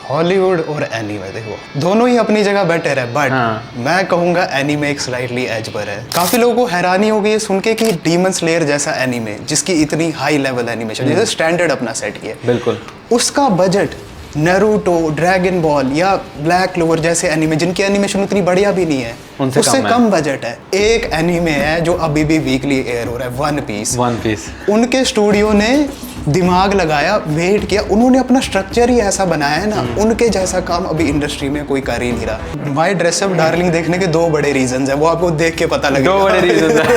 Hollywood और anime देखो दोनों ही अपनी जगह बेटर है, बट मैं कहूंगा एनीमे एक स्लाइटली एज पर है। काफी लोगों को हैरानी हो गई है सुन के कि डीमन स्लेयर जैसा एनीमे जिसकी इतनी हाई लेवल एनिमेशन जैसे स्टैंडर्ड अपना सेट किया, बिल्कुल उसका बजट नारुतो, ड्रैगन बॉल या ब्लैक क्लोवर जैसे एनीमे जिनकी एनिमेशन उतनी बढ़िया भी नहीं है उससे कम बजट है। एक एनीमे है जो अभी भी वीकली एयर हो रहा है, वन पीस। उनके स्टूडियो ने दिमाग लगाया, वेट किया, उन्होंने अपना स्ट्रक्चर ही ऐसा बनाया है ना, उनके जैसा काम अभी इंडस्ट्री में कोई कर ही नहीं रहा। माय ड्रेस अप डार्लिंग देखने के दो बड़े रीजंस है, वो आपको देख के पता लगेगा। दो बड़े रीजंस है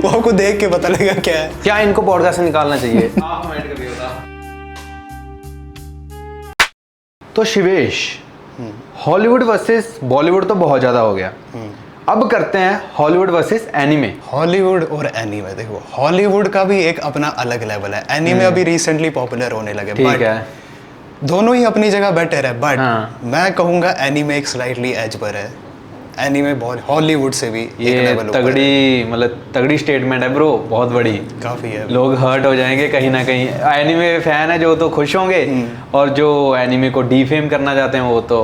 वो आपको देख के पता लगेगा क्या है। क्या इनको पॉडकास्ट से निकालना चाहिए? आप कमेंट करिए। तो शिवेश, हॉलीवुड वर्सेस बॉलीवुड तो बहुत ज्यादा हो गया, अब करते हैं हॉलीवुड वर्सेस एनीमे। हॉलीवुड और एनीमे देखो, हॉलीवुड का भी एक अपना अलग लेवल है, एनीमे अभी रिसेंटली पॉपुलर होने लगे, ठीक है, दोनों ही अपनी जगह बेटर है, बट मैं कहूंगा एनीमे एक स्लाइटली एज पर है। एनीमे बहुत हॉलीवुड से भी ये एक लेवल तगड़ी, मतलब तगड़ी स्टेटमेंट है ब्रो, बहुत बड़ी, काफी है। लोग हर्ट हो जाएंगे कहीं ना कहीं। एनीमे फैन है जो तो खुश होंगे, और जो एनीमे को डीफेम करना चाहते हैं वो तो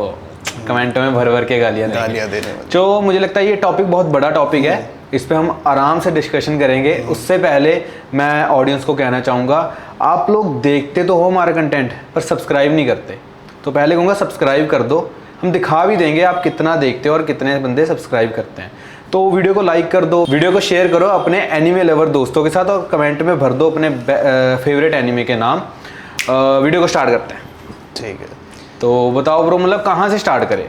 कमेंटों में भर भर के गालियां देने। तो मुझे लगता है ये टॉपिक बहुत बड़ा टॉपिक है, इस पे हम आराम से डिस्कशन करेंगे। उससे पहले मैं ऑडियंस को कहना चाहूँगा, आप लोग देखते तो हो हमारा कंटेंट पर सब्सक्राइब नहीं करते, तो पहले कहूँगा सब्सक्राइब कर दो, हम दिखा भी देंगे आप कितना देखते हो और कितने बंदे सब्सक्राइब करते हैं। तो वीडियो को लाइक कर दो, वीडियो को शेयर करो अपने एनीमे लवर दोस्तों के साथ, और कमेंट में भर दो अपने फेवरेट एनीमे के नाम। वीडियो को स्टार्ट करते हैं। ठीक है, तो बताओ ब्रो, मतलब कहाँ से स्टार्ट करें?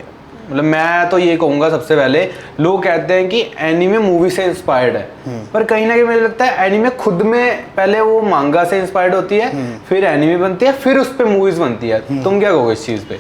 मतलब मैं तो ये कहूँगा, सबसे पहले लोग कहते हैं कि एनीमे मूवी से इंस्पायर्ड है, पर कहीं ना कहीं मुझे लगता है एनीमे खुद में पहले वो मांगा से इंस्पायर्ड होती है, फिर एनीमे बनती है, फिर उस पर मूवीज बनती है। तुम क्या कहोगे इस चीज़ पे?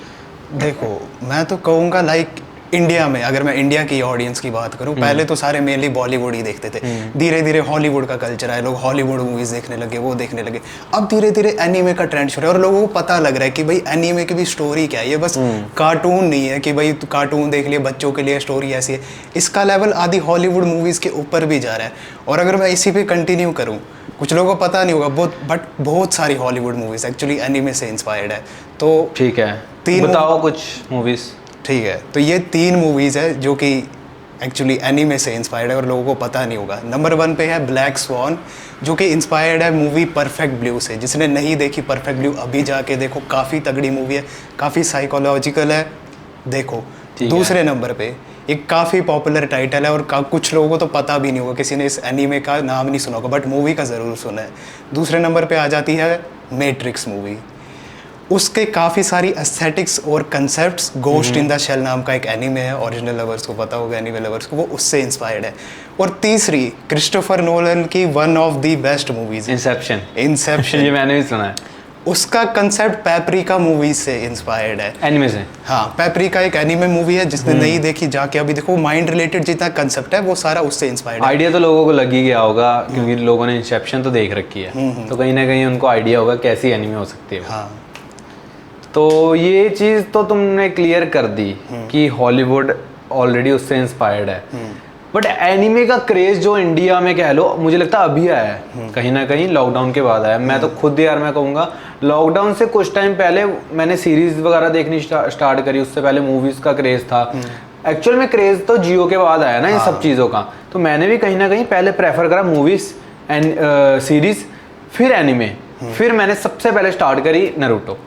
देखो मैं तो कहूँगा लाइक इंडिया में, अगर मैं इंडिया की ऑडियंस की बात करूं, पहले तो सारे मेनली बॉलीवुड ही देखते थे, धीरे धीरे हॉलीवुड का कल्चर आया, लोग हॉलीवुड मूवीज देखने लगे, वो देखने लगे। अब धीरे धीरे एनीमे का ट्रेंड शुरू है और लोगों को पता लग रहा है कि भाई एनीमे की भी स्टोरी क्या है, ये बस कार्टून नहीं है कि भाई कार्टून देख लिए बच्चों के लिए स्टोरी ऐसी है, इसका लेवल आदि हॉलीवुड मूवीज़ के ऊपर भी जा रहा है। और अगर मैं इसी पे कंटिन्यू करूँ, कुछ लोगों को पता नहीं होगा बट बहुत सारी हॉलीवुड मूवीज़ एक्चुअली एनीमे से इंस्पायर्ड है। तो ठीक है, बताओ कुछ मूवीज़। ठीक है, तो ये 3 मूवीज़ है जो कि एक्चुअली एनीमे से इंस्पायर्ड है और लोगों को पता नहीं होगा। नंबर 1 पे है ब्लैक स्वॉन, जो कि इंस्पायर्ड है मूवी परफेक्ट ब्लू से। जिसने नहीं देखी परफेक्ट ब्लू, अभी जाके देखो, काफ़ी तगड़ी मूवी है, काफ़ी साइकोलॉजिकल है, देखो। दूसरे नंबर पे एक काफ़ी पॉपुलर टाइटल है और कुछ लोगों को तो पता भी नहीं होगा, किसी ने इस एनीमे का नाम नहीं सुना होगा, बट मूवी का ज़रूर सुना है। दूसरे नंबर पे आ जाती है मैट्रिक्स मूवी। उसके काफ़ी सारी एस्थेटिक्स और concepts, ghost in the shell नाम का एक एनीमे है, ओरिजिनल लवर्स को पता होगा, एनीमे लवर्स को, वो उससे इंस्पायर्ड है। और तीसरी क्रिस्टोफर नोलन की one of the best movies, Inception ये मैंने भी सुना है। उसका कंसेप्ट पेपरिका मूवी से इंस्पायर्ड है, एनीमे से। हाँ, पेपरिका एक एनीमे मूवी है, जिसने नहीं देखी जाके अभी देखो। माइंड रिलेटेड जितना कंसेप्ट है वो सारा उससे इंस्पायर्ड है। आइडिया तो लोगों को लग ही गया होगा, क्योंकि लोगों ने इंसेप्शन तो देख रखी है, तो कहीं ना कहीं उनको आइडिया होगा कैसी एनीमे हो सकती है। हाँ, तो ये चीज़ तो तुमने क्लियर कर दी कि हॉलीवुड ऑलरेडी उससे इंस्पायर्ड है, बट एनीमे का क्रेज जो इंडिया में कह लो, मुझे लगता है अभी आया है, कहीं ना कहीं लॉकडाउन के बाद आया। मैं तो खुद यार, मैं कहूँगा लॉकडाउन से कुछ टाइम पहले मैंने सीरीज वगैरह देखनी स्टार्ट करी, उससे पहले मूवीज का क्रेज था। एक्चुअल में क्रेज तो जियो के बाद आया ना इन सब चीज़ों का, तो मैंने भी कहीं ना कहीं पहले प्रेफर करा मूवीज एंड सीरीज, फिर एनीमे, फिर मैंने सबसे पहले स्टार्ट करी नारुतो।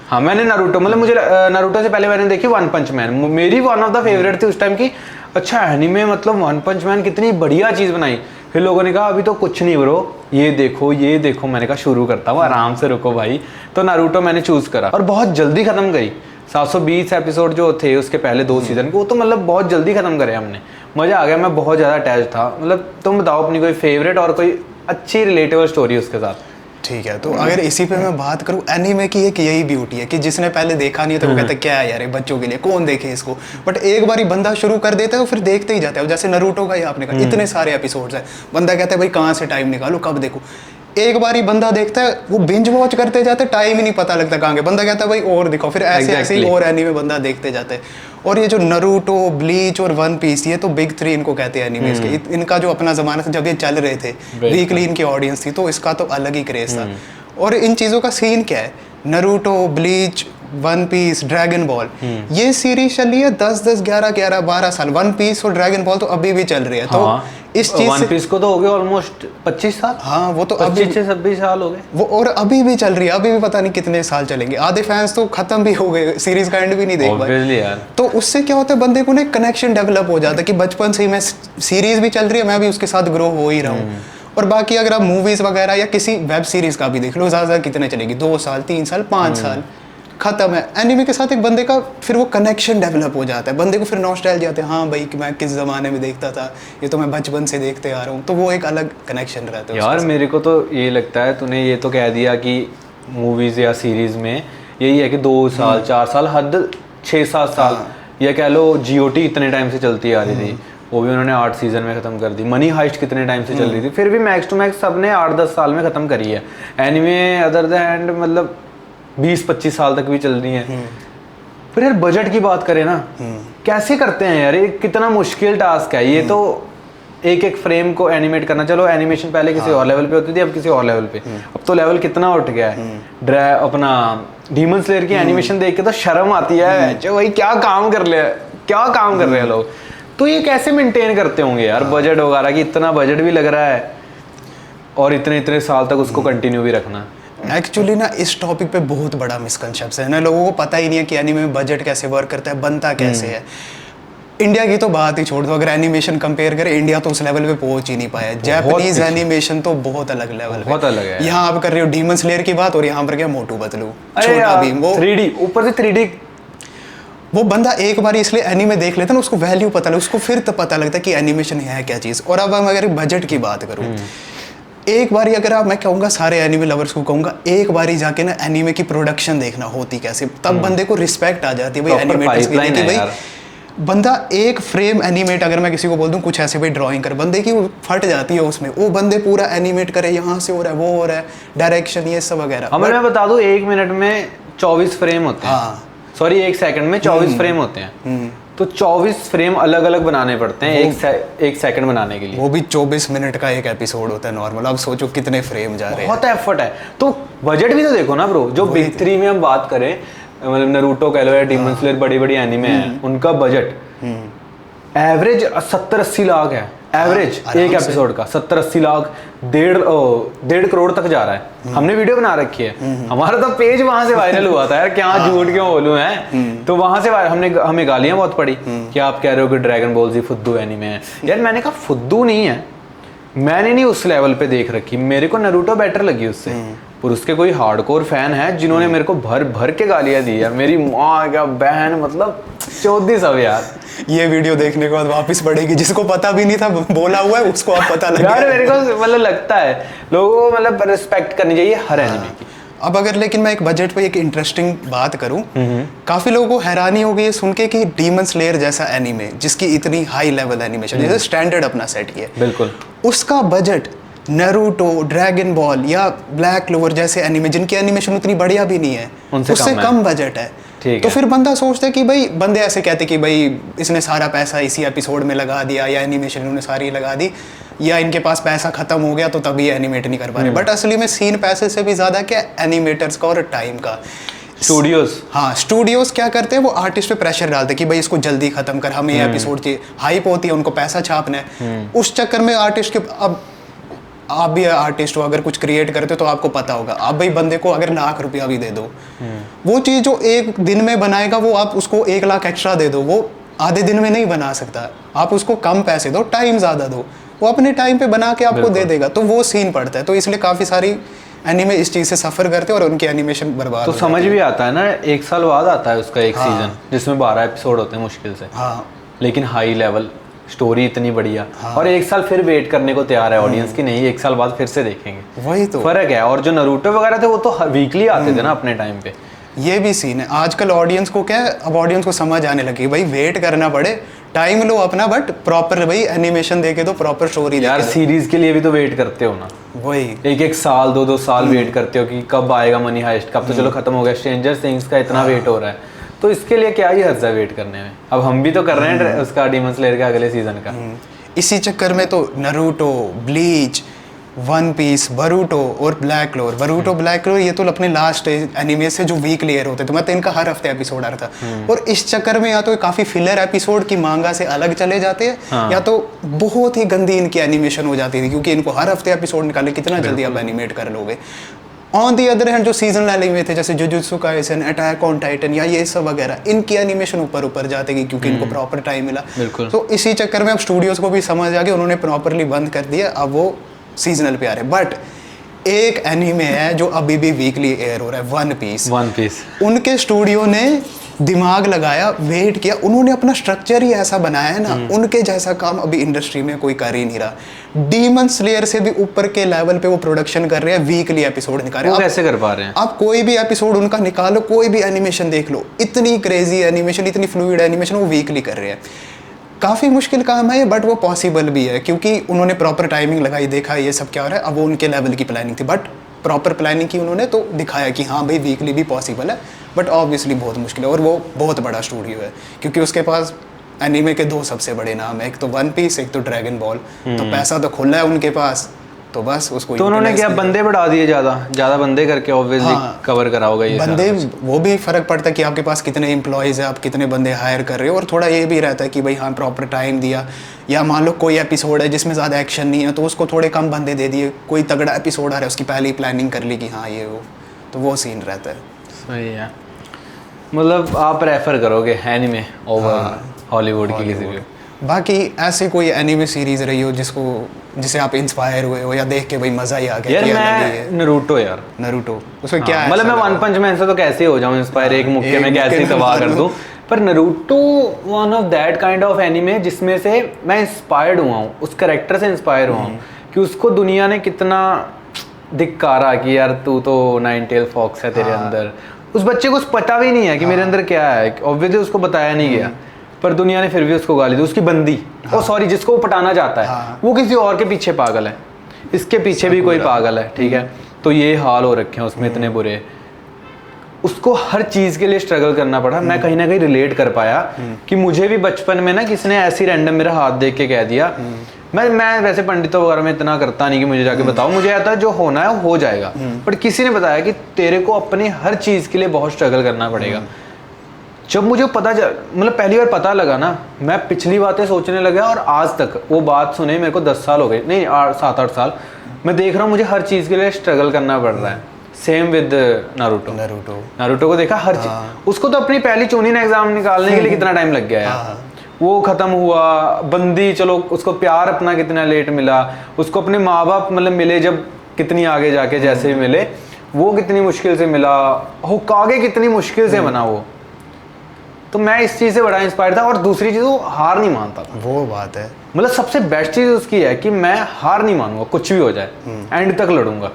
हाँ, मैंने नारुतो, मतलब मुझे नारुतो से पहले मैंने देखी वन पंच मैन, मेरी वन ऑफ द फेवरेट थी उस टाइम की। अच्छा एनीमे, मतलब वन पंच मैन कितनी बढ़िया चीज़ बनाई। फिर लोगों ने कहा अभी तो कुछ नहीं ब्रो, ये देखो ये देखो। मैंने कहा शुरू करता हूँ, आराम से रुको भाई। तो नारुतो मैंने चूज़ करा और बहुत जल्दी ख़त्म करी। 720 एपिसोड जो थे उसके पहले 2 सीजन को, तो मतलब बहुत जल्दी ख़त्म करे हमने, मज़ा आ गया। मैं बहुत ज़्यादा अटैच था। मतलब तुम बताओ अपनी कोई फेवरेट और कोई अच्छी रिलेटेबल स्टोरी उसके साथ। ठीक है, तो अगर इसी पे मैं बात करूँ, एनीमे की एक यही ब्यूटी है कि जिसने पहले देखा नहीं है तो वो कहता है क्या है यार, बच्चों के लिए कौन देखे इसको, बट एक बार ही बंदा शुरू कर देता है और फिर देखते ही जाता है। जैसे नारुतो का ही आपने कहा, इतने सारे एपिसोड्स हैं, बंदा कहता है भाई कहाँ से टाइम निकालूं, कब देखूं। एक बार ही बंदा देखता है, वो बिंज वॉच करते जाते, टाइम ही नहीं पता लगता कहाँ के, बंदा कहता है भाई और दिखाओ, फिर ऐसे ऐसे ही और एनीमे बंदा देखते जाते हैं। और ये जो नारुतो, ब्लीच और वन पीस, ये तो बिग 3 इनको कहते हैं एनीमेस के। इनका जो अपना ज़माना था जब ये चल रहे थे, वीकली इनकी ऑडियंस थी, तो इसका तो अलग ही क्रेज था। और इन चीज़ों का सीन क्या है, Naruto, Bleach, one piece, dragon ball, ये सीरीज चली है 10-10, 11-11, 12 साल। वन पीस और ड्रैगन बॉल तो अभी भी चल रही है। तो इस चीज वन पीस को तो हो गए ऑलमोस्ट 25 साल। हाँ, वो तो अभी 25-26 साल हो गए वो, और अभी भी चल रही है, अभी भी पता नहीं कितने साल चलेंगे। आधे फैंस तो खत्म भी हो गए, सीरीज का एंड भी नहीं देख पाए। ऑब्वियसली यार। तो उससे क्या होता है, बंदे को ना एक कनेक्शन डेवलप हो जाता है कि बचपन से ही मैं, सीरीज भी चल रही है, मैं भी उसके साथ ग्रो हो ही रहा हूँ। और बाकी अगर आप मूवीज वगैरह या किसी वेब सीरीज का भी देख लो, ज़्यादा कितने चलेगी, 2 साल, 3 साल, 5 साल, खत्म है। एनिमे के साथ एक बंदे का फिर वो कनेक्शन डेवलप हो जाता है, बंदे को फिर नॉस्टैल्जिया आते हैं, हाँ भाई कि मैं किस ज़माने में देखता था, ये तो मैं बचपन से देखते आ रहा हूँ। तो वो एक अलग कनेक्शन रहता है यार। मेरे को तो ये लगता है, तूने ये तो कह दिया कि मूवीज़ या सीरीज़ में यही है कि 2 साल 4 साल, हद 6-7 साल, या कह लो GOT इतने टाइम से चलती आ रही थी, वो भी उन्होंने 8 सीजन में ख़त्म कर दी। मनी हाइस्ट कितने टाइम से चल रही थी, फिर भी मैक्स टू मैक्स सबने 8-10 साल में ख़त्म करी है। एनिमे अदर दैन मतलब 20-25 साल तक भी चल रही है। फिर यार बजट की बात करें ना, कैसे करते हैं यार, ये कितना मुश्किल टास्क है ये। तो एक एक फ्रेम को एनिमेट करना, चलो एनिमेशन पहले किसी और लेवल पे होती थी, अब किसी और लेवल पे, अब तो लेवल कितना उठ गया है। अपना डीमन स्लेयर की एनिमेशन देख के तो शर्म आती है, जो भाई क्या काम कर रहे हैं लोग। तो ये कैसे मेंटेन करते होंगे यार बजट वगैरह, कि इतना बजट भी लग रहा है और इतने इतने साल तक उसको कंटिन्यू भी रखना। एक्चुअली ना इस टॉपिक पे बहुत बड़ा मिसकंसेप्शन है ना, लोगों को पता ही नहीं है कि एनीमे में बजट कैसे वर्क करता है, बनता कैसे है। इंडिया की तो बात ही छोड़ दो, अगर एनिमेशन कंपेयर करें, इंडिया तो उस लेवल पे पहुंच ही नहीं पाया। जापानीज एनिमेशन तो बहुत अलग लेवल पे, बहुत अलग है। यहाँ आप कर रहे हो डीमन स्लेयर की बात, और यहाँ पर क्या मोटू पतलू, छोटा भीम, वो 3D ऊपर से 3D। वो बंदा एक बार इसलिए एनीमे देख लेता है ना, उसको वैल्यू पता लगता, उसको फिर तो पता लगता है कि एनिमेशन है क्या चीज़। और अब हम अगर बजट की बात करूँ, एक बारी अगर आप, मैं कहूँगा सारे एनीमे लवर्स को कहूँगा, एक बारी जाके ना एनीमे की प्रोडक्शन देखना होती कैसे, तब बंदे को रिस्पेक्ट आ जाती है भाई एनिमेटर्स की, कि भाई बंदा एक फ्रेम एनिमेट, अगर मैं किसी को बोल दूं कुछ ऐसे भाई ड्राइंग कर, बंदे की वो फट जाती है उसमें, वो बंदे पूरा एनिमेट करे, यहाँ से हो रहा है, वो हो रहा है, डायरेक्शन, ये सब वगैरह। हमें मैं बता दूं 1 मिनट में 24 फ्रेम होते हैं। हाँ, सॉरी 1 सेकंड में 24 फ्रेम होते हैं। तो 24 फ्रेम अलग अलग बनाने पड़ते हैं एक सेकंड बनाने के लिए। वो भी 24 मिनट का एक एपिसोड होता है नॉर्मल। अब सोचो कितने फ्रेम जा रहे हैं, बहुत एफर्ट है। तो बजट भी तो देखो ना ब्रो, जो बिग 3 में हम बात करें, मतलब नारुतो कह लो या डीमन स्लेयर, बड़ी बड़ी एनीमे हैं, उनका बजट एवरेज 70-80 लाख है। एवरेज एक एपिसोड का 70-80 लाख, 1.5 करोड़ तक जा रहा है। हमने वीडियो बना रखी है, हमारा तो पेज वहां से वायरल हुआ था यार, क्या झूठ क्यों बोलूं है। तो वहां से हमें गालियां बहुत पड़ी कि आप कह रहे हो कि ड्रैगन बॉल जी फुद्दू एनीमे है। यार मैंने कहा फुद्दू नहीं है, मैंने नहीं उस लेवल पे देख रखी, मेरे को नारुतो बेटर लगी उससे। और उसके कोई हार्डकोर फैन है जिन्होंने मेरे को भर भर के गालियां दी यार, मेरी माँ क्या बहन, मतलब चौधरी सब यार। ये वीडियो देखने के बाद वापस पड़ेगी, जिसको पता भी नहीं था बोला हुआ है उसको अब पता लग गया। यार मेरे को मतलब लगता है लोगों को मतलब रिस्पेक्ट करनी चाहिए हर एनिमे की। अब अगर लेकिन मैं एक बजट पे एक इंटरेस्टिंग बात करूं, काफी लोगों को हैरानी हो गई सुन के कि डीमन स्लेयर जैसा एनीमे जिसकी इतनी हाई लेवल एनिमेशन, जैसे स्टैंडर्ड अपना सेट किया, बिल्कुल उसका बजट नारुतो, ड्रैगन बॉल या ब्लैक क्लोवर जैसे एनीमे जिनकी एनिमेशन उतनी बढ़िया भी नहीं है, उससे कम बजट है। तो फिर बंदा सोचता है कि भाई, बंदे ऐसे कहते कि भाई इसने सारा पैसा इसी एपिसोड में लगा दिया, या एनिमेशन इन्होंने सारी लगा दी, या इनके पास पैसा खत्म हो गया तो तभी एनिमेट नहीं कर पा रहे। बट असली में सीन पैसे से भी ज़्यादा क्या एनिमेटर्स का और टाइम का। स्टूडियोज, हाँ, स्टूडियोज क्या करते हैं, वो आर्टिस्ट पे प्रेशर डालते हैं कि भाई इसको जल्दी खत्म कर, हमें ये एपिसोड चाहिए, हाइप होती है, उनको पैसा छापना है। उस चक्कर में आर्टिस्ट के, अब आप भी आर्टिस्ट हो, अगर कुछ क्रिएट करते हो तो आपको पता होगा, आप भाई बंदे को अगर ₹1,00,000 भी दे दो, वो चीज़ जो एक दिन में बनाएगा, वो आप उसको 1 लाख एक्स्ट्रा दे दो, वो आधे दिन में नहीं बना सकता। आप उसको कम पैसे दो, टाइम ज़्यादा दो, वो अपने टाइम पे बना के आपको दे देगा। तो वो सीन पड़ता है। तो इसलिए काफ़ी सारी एनीमे इस चीज़ से सफ़र करते हैं और उनकी एनिमेशन बर्बाद तो समझ भी आता है ना, 1 साल बाद आता है उसका एक सीजन, जिसमें 12 एपिसोड होते हैं मुश्किल से। हाँ, लेकिन हाई लेवल स्टोरी इतनी बढ़िया। हाँ। और 1 साल फिर वेट करने को तैयार है ऑडियंस की, नहीं 1 साल बाद फिर से देखेंगे। वही तो फर्क है। और जो नारुतो वगैरह थे वो तो वीकली आते थे ना अपने टाइम पे। ये भी सीन है। आजकल ऑडियंस को क्या है, अब ऑडियंस को समझ आने लगी भाई वेट करना पड़े, टाइम लो अपना, बट प्रॉपर भाई एनिमेशन देके, तो प्रॉपर स्टोरी। यार सीरीज के लिए भी तो वेट करते हो ना, वही 1-1 साल 2-2 साल वेट करते हो कि कब आएगा मनी हाइस्ट, कब तो चलो खत्म हो गया, स्ट्रेंजर थिंग्स का इतना वेट हो रहा है, तो इसके लिए क्या ही हर्ज है वेट करने में। अब हम भी तो कर रहे हैं उसका डीमन स्लेयर का अगले सीजन का। इसी चक्कर में तो नारुतो, ब्लीच, वन पीस, बरूटो और ब्लैक क्लोर। बरूटो, ब्लैक क्लोर ये तो अपने लास्ट एनिमे से जो वीकली एयर होते थे, मतलब इनका हर हफ्ते एपिसोड आ रहा था। और इस चक्कर में या तो काफ़ी फिलर एपिसोड की मांगा से अलग चले जाते हैं, या तो बहुत ही गंदी इनकी एनिमेशन हो जाती थी, क्योंकि इनको हर हफ्ते एपिसोड निकाले, कितना जल्दी आप एनिमेट कर लोगे। ऑन दी अदर हैंड जो सीजनल एनिमे थे जैसे jujutsu Kaisen, attack on Titan या ये सब वगैरह, इनकी एनिमेशन ऊपर ऊपर जाते गई क्योंकि इनको प्रॉपर टाइम मिला। तो इसी चक्कर में अब स्टूडियोज को भी समझ आ गया, उन्होंने प्रॉपरली बंद कर दिया, अब वो सीजनल पे आ रहे। बट एक एनिमे है जो अभी भी वीकली एयर हो रहा है, वन पीस। उनके स्टूडियो ने दिमाग लगाया, वेट किया, उन्होंने अपना स्ट्रक्चर ही ऐसा बनाया है ना, उनके जैसा काम अभी इंडस्ट्री में कोई कर ही नहीं रहा। डीमन स्लेयर से भी ऊपर के लेवल पे वो प्रोडक्शन कर रहे हैं, वीकली एपिसोड निकाल रहे हैं। कैसे कर पा रहे हैं? आप कोई भी एपिसोड उनका निकालो, कोई भी एनिमेशन देख लो, इतनी क्रेजी एनिमेशन, इतनी फ्लूइड एनिमेशन वो वीकली कर रहे हैं। काफ़ी मुश्किल काम है, बट वो पॉसिबल भी है क्योंकि उन्होंने प्रॉपर टाइमिंग लगाई, देखा ये सब क्या हो रहा है। अब वो उनके लेवल की प्लानिंग थी, बट प्रॉपर प्लानिंग की उन्होंने, तो दिखाया कि हाँ भाई वीकली भी पॉसिबल है, बट ऑब्वियसली बहुत मुश्किल है। और वो बहुत बड़ा स्टूडियो है क्योंकि उसके पास एनीमे के 2 सबसे बड़े नाम है, एक तो वन पीस, एक तो ड्रैगन बॉल। तो पैसा तो खुला है उनके पास, तो बस उसको। तो उन्होंने क्या बंदे बढ़ा दिए, ज़्यादा बंदे करके ऑब्वियसली कवर करा होगा ये बंदे। वो भी फर्क पड़ता है कि आपके पास कितने एम्प्लॉयज़ है, आप कितने बंदे हायर कर रहे हो, और थोड़ा ये भी रहता है कि भाई हाँ प्रॉपर टाइम दिया, या मान लो कोई एपिसोड है जिसमें ज़्यादा एक्शन नहीं है तो उसको थोड़े कम बंदे दे दिए। कोई तगड़ा एपिसोड आ रहा है उसकी पहले ही प्लानिंग कर ली कि हाँ ये वो, तो वो सीन रहता है। सही है, मतलब आप रेफर करोगे एनीमे ओवर हॉलीवुड की किसी भी। बाकी ऐसी कोई एनीमे सीरीज रही हो जिसे आप इंस्पायर हुए हो या देख के भाई मजा ही आ गया? यार मैं नरूटो उसमें क्या है? मतलब मैं वन पंच मैन से तो कैसे हो जाऊं इंस्पायर, एक मुक्के में कैसे तबाह कर दूं। पर Naruto one of that kind of anime जिसमें से मैं इंस्पायर्ड हुआ हूँ, उस कैरेक्टर से इंस्पायर हुआ हूँ कि उसको दुनिया ने कितना धिक्कारा कि यार तू तो नाइन टेल फॉक्स है तेरे अंदर। उस बच्चे को पता भी नहीं है कि मेरे अंदर क्या है, ऑब्वियसली उसको बताया नहीं गया, पर दुनिया ने फिर भी उसको गाली दी। उसकी बंदी, ओ सॉरी, जिसको वो पटाना चाहता है वो किसी और के पीछे पागल है, इसके पीछे भी कोई पागल है, ठीक है। तो ये हाल हो रखे हैं उसमें इतने बुरे, उसको हर चीज़ के लिए स्ट्रगल करना पड़ा। मैं कहीं ना कहीं रिलेट कर पाया कि मुझे भी बचपन में ना किसी ने ऐसी रैंडम मेरा हाथ देख के कह दिया। मैं वैसे पंडितों वगैरह में इतना करता नहीं कि मुझे जाके बताओ, मुझे आता है जो होना है वो हो जाएगा, बट किसी ने बताया कि तेरे को अपनी हर चीज़ के लिए बहुत स्ट्रगल करना पड़ेगा। जब मुझे मतलब पहली बार पता लगा ना, मैं पिछली बातें सोचने लगा, और आज तक वो बात सुने मेरे को 10 साल हो गए, नहीं 7-8 साल, मैं देख रहा हूँ मुझे हर चीज़ के लिए स्ट्रगल करना पड़ रहा है। सेम विद नारुतो को देखा हर चीज, उसको तो अपनी पहली चूनिन एग्जाम निकालने के लिए कितना टाइम लग गया यार, वो खत्म हुआ। बंदी, चलो उसको प्यार अपना कितना लेट मिला, उसको अपने माँ बाप मतलब मिले जब कितनी आगे जाके, जैसे भी मिले वो कितनी मुश्किल से मिला, होकागे कितनी मुश्किल से बना वो। तो मैं इस चीज़ से बड़ा इंस्पायर था। और दूसरी चीज़, वो हार नहीं मानता था, वो बात है। मतलब सबसे बेस्ट चीज़ उसकी है कि मैं हार नहीं मानूंगा, कुछ भी हो जाए एंड तक लड़ूंगा।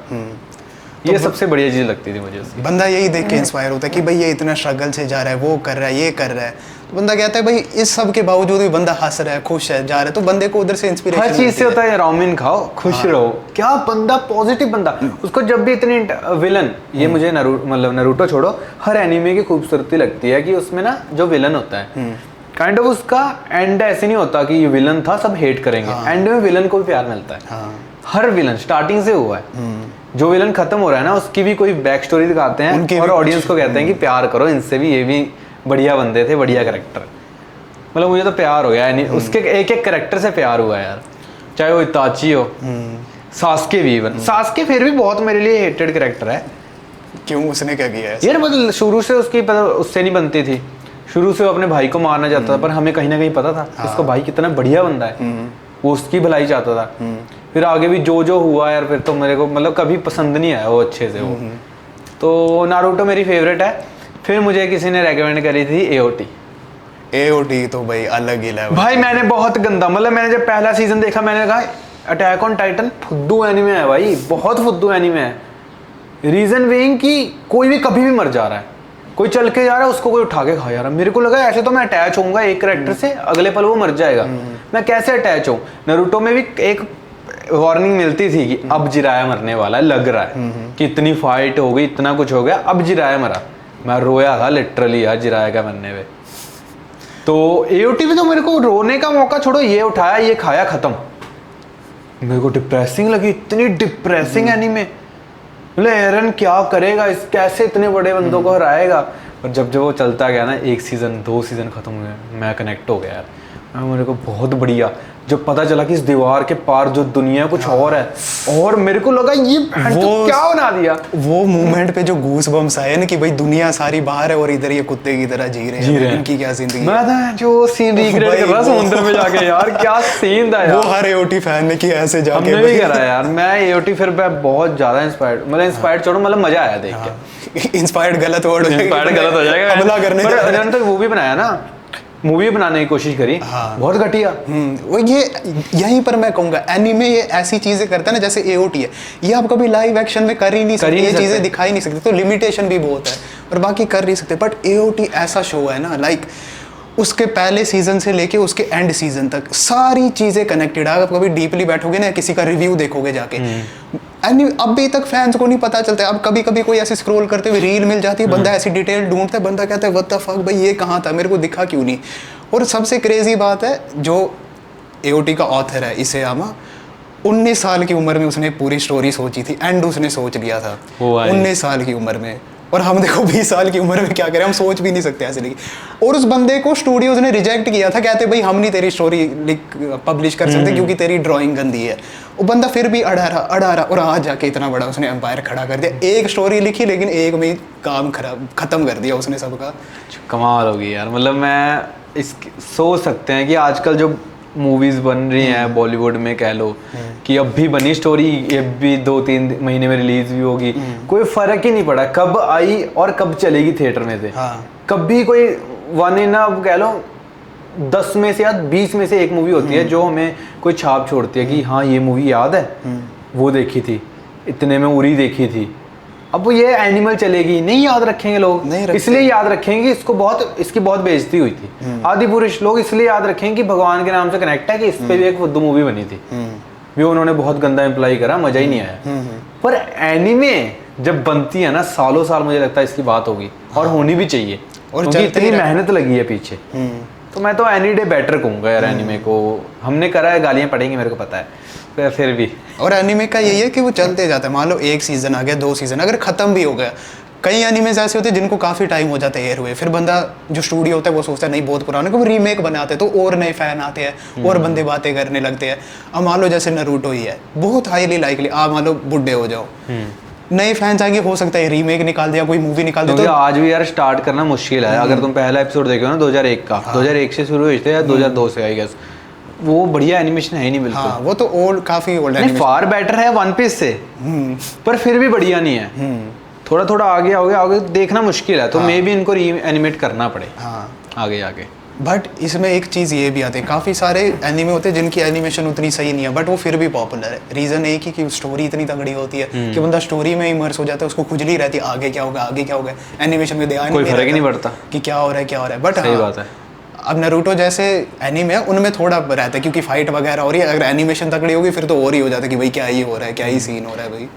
ये सबसे बढ़िया चीज़ लगती थी मुझे उसकी। बंदा यही देख के इंस्पायर होता है कि भाई ये इतना स्ट्रगल से जा रहा है, वो कर रहा है, ये कर रहा है, तो बंदा कहता है भाई इस सब के बावजूद भी बंदा हंस रहा है, खुश है, जा रहा है, तो बंदे को उधर से इंस्पिरेशन हर चीज़ से होता है। राउमिन खाओ, खुश रहो, क्या बंदा पॉजिटिव बंदा। उसको जब भी इतनी विलन, ये मुझे मतलब नरूटो छोड़ो, हर एनीमे की खूबसूरती लगती है कि उसमें ना जो विलन होता है काइंड ऑफ उसका एंड ऐसे नहीं होता कि ये विलन था सब हेट करेंगे, एंड में विलन को भी प्यार मिलता है। हर विलन स्टार्टिंग से हुआ है, जो विलन खत्म हो रहा है ना उसकी भी कोई बैक स्टोरी दिखाते हैं और ऑडियंस को कहते हैं कि प्यार करो इनसे भी, ये भी बढ़िया बंदे थे, बढ़िया कैरेक्टर। मतलब मुझे तो प्यार हो गया है, उसके एक एक कैरेक्टर से प्यार हुआ है यार, चाहे वो इताची हो, सास्के भी, इवन सास्के फिर भी बहुत मेरे लिए हेटेड कैरेक्टर है। क्यों, उसने क्या किया है यार? मतलब शुरू से उसकी उससे नहीं बनती थी, शुरू से वो अपने भाई को मारना चाहता था, पर हमें कहीं ना कहीं पता था उसका भाई कितना बढ़िया बंदा है, वो उसकी भलाई चाहता था। फिर आगे भी जो हुआ यार, फिर तो मेरे को मतलब कभी पसंद नहीं आया वो अच्छे से वो। तो नारुतो मेरी फेवरेट है। फिर मुझे किसी ने रेकमेंड करी थी AOT। तो भाई अलग ही लेवल भाई, मैंने बहुत गंदा, मतलब मैंने जब पहला सीजन देखा मैंने कहा अटैक ऑन टाइटन फुद्दू एनीमे है भाई, बहुत फुद्दू एनीमे है। रीजन बीइंग कि कोई भी कभी भी मर जा रहा है, कोई चल के जा रहा है उसको कोई उठा के खा जा रहा है। मेरे को लगा ऐसे तो मैं अटैच होऊंगा एक कैरेक्टर से, अगले पल वो मर जाएगा, मैं कैसे अटैच हूँ। नारुतो में भी एक वार्निंग मिलती थी कि अब जिराया मरने वाला है, लग रहा है कि इतनी फाइट हो गई, इतना कुछ हो गया, अब जिराया मरा। मैं रोया था लिटरली यार जिराया का मरने में। तो AOT में तो मेरे को रोने का मौका छोड़ो, ये उठाया, ये खाया, खत्म। मेरे को डिप्रेसिंग लगी, इतनी डिप्रेसिंग एनीमे। मतलब एरन क्या करेगा, इस कैसे इतने बड़े बंदों को हराएगा। पर जब जब वो चलता गया ना, 1 सीज़न 2 सीज़न खत्म हुए, मैं कनेक्ट हो गया यार। मेरे को बहुत बढ़िया जब पता चला कि इस दीवार के पार जो दुनिया कुछ और है, और मेरे को लगा ये तो क्या बना दिया। वो मोमेंट पे जो गूस बम्स आए ना कि भाई दुनिया सारी बाहर है और इधर ये कुत्ते की तरह जी रहे हैं, इनकी क्या जिंदगी। मैं था जो सीन रिक्रिएट कर रहा समुद्र में जाके, यार क्या सीन था यार। वो हर एओटी फैन ने कि ऐसे जाके हमने भी करा यार। मैं एओटी फिर बहुत ज्यादा इंस्पायर्ड, मतलब इंस्पायर्ड छोड़ो, मतलब मजा आया देख के। इंस्पायर्ड गलत वर्ड हो जाएगा, इंस्पायर्ड गलत हो जाएगा, हमला करने पर उन्होंने तो वो भी बनाया ना, मूवी बनाने की कोशिश करी। बहुत घटिया। वो ये यहीं पर मैं कहूंगा एनीमे ये ऐसी चीजें करता है ना, जैसे एओटी है, ये आप कभी लाइव एक्शन में कर ही नहीं सकते, ये चीजें दिखाई नहीं सकते, तो लिमिटेशन भी बहुत है और बाकी कर नहीं सकते। बट एओटी ऐसा शो है ना, लाइक उसके पहले सीजन से लेके उसके एंड सीजन तक सारी चीजें कनेक्टेड है। आप कभी डीपली बैठोगे ना, किसी का रिव्यू देखोगे जाके, अभी तक फैंस को नहीं पता चलता है। अब कभी कभी कोई ऐसे स्क्रॉल करते हुए रील मिल जाती है, बंदा ऐसी डिटेल ढूंढता है, बंदा कहता है व्हाट द फक भाई ये कहाँ था, मेरे को दिखा क्यों नहीं। और सबसे क्रेजी बात है, जो एओटी का ऑथर है इसेयामा, 19 साल की उम्र में उसने पूरी स्टोरी सोची थी, एंड उसने सोच लिया था 19 साल की उम्र में। और हम देखो 20 साल की उम्र में क्या करें, हम सोच भी नहीं सकते ऐसे लिखी। और उस बंदे को स्टूडियोज ने रिजेक्ट किया था, कहते भाई हम नहीं तेरी स्टोरी पब्लिश कर सकते क्योंकि तेरी ड्राइंग गंदी है। वो बंदा फिर भी अड़ा रहा और आज जाके इतना बड़ा उसने एम्पायर खड़ा कर दिया। एक स्टोरी लिखी लेकिन एक में काम खत्म कर दिया उसने सबका। कमाल होगी यार। मतलब मैं इस सोच सकते हैं कि आजकल जो मूवीज़ बन रही हैं बॉलीवुड में, कह लो कि अब भी बनी स्टोरी, ये भी 2-3 महीने में रिलीज भी होगी, कोई फर्क ही नहीं पड़ा कब आई और कब चलेगी थिएटर में से। कभी कोई वन इन, अब कह लो 10 में से या 20 में से एक मूवी होती है जो हमें कोई छाप छोड़ती है कि हाँ ये मूवी याद है, वो देखी थी, इतने में उरी देखी थी। अब वो ये एनिमल चलेगी, नहीं याद रखेंगे लोग, इसलिए याद रखेंगे इसकी बहुत बेइज्जती हुई थी। आदि पुरुष लोग इसलिए याद रखेंगे कि भगवान के नाम से कनेक्ट है, कि इस पे भी एक फुद्दू मूवी बनी थी, भी उन्होंने बहुत गंदा एम्प्लॉय करा, मजा ही नहीं आया। पर एनिमे जब बनती है ना, सालों साल मुझे लगता है इसकी बात होगी, और होनी भी चाहिए, और क्योंकि इतनी मेहनत लगी है पीछे। तो मैं तो एनी डे बेटर कहूँगा यार एनिमे को। हमने करा है, गालियाँ पड़ेंगी मेरे को पता है, फिर भी। और एनिमे का यही है कि वो चलते जाता है। मान लो 1 सीजन आ गया, 2 सीजन अगर खत्म भी हो गया, कई एनिमेज ऐसे होते हैं जिनको काफ़ी टाइम हो जाता है एयर हुए, फिर बंदा जो स्टूडियो होता है वो सोचता है नहीं बहुत पुराने को, वो रीमेक बनाते हैं, तो और नए फैन आते हैं और बंदे बातें करने लगते हैं। अब मान लो जैसे नरूटो ही है, बहुत हाईली लाइकली आप मान लो बुढ़े हो जाओ, नए फैंस आएंगे, हो सकता है रीमेक निकाल दिया, कोई मूवी निकाल दिया। तो आज भी यार स्टार्ट करना मुश्किल है। अगर तुम पहला एपिसोड देखो ना 2001 का, 2001 से शुरू हुए थे या 2002 से, आई गेस, वो बढ़िया एनिमेशन है ही नहीं बिल्कुल। वो तो ओल्ड, काफी ओल्ड एनिमेशन, फार बेटर है वन पीस से, पर फिर भी बढ़िया नहीं है। थोड़ा थोड़ा आगे देखना मुश्किल है, तो मे भी इनको री एनिमेट करना पड़े आगे। बट इसमें एक चीज़ ये भी आती है, काफ़ी सारे एनिमे होते हैं जिनकी एनिमेशन उतनी सही नहीं है, बट वो फिर भी पॉपुलर है। रीज़न एक ही कि स्टोरी इतनी तगड़ी होती है कि बंदा स्टोरी में इमर्स हो जाता है, उसको खुजली रहती है आगे क्या होगा। एनिमेशन में ध्यान कोई फर्क ही नहीं पड़ता कि क्या हो रहा है। बट सही बात है। अब नारुतो जैसे एनीमे है, उनमें थोड़ा रहता है क्योंकि फाइट वगैरह हो रही है, अगर एनिमेशन तकड़ी होगी फिर तो और ही हो जाता है कि भाई क्या ही हो रहा है, क्या ही सीन हो रहा है भाई।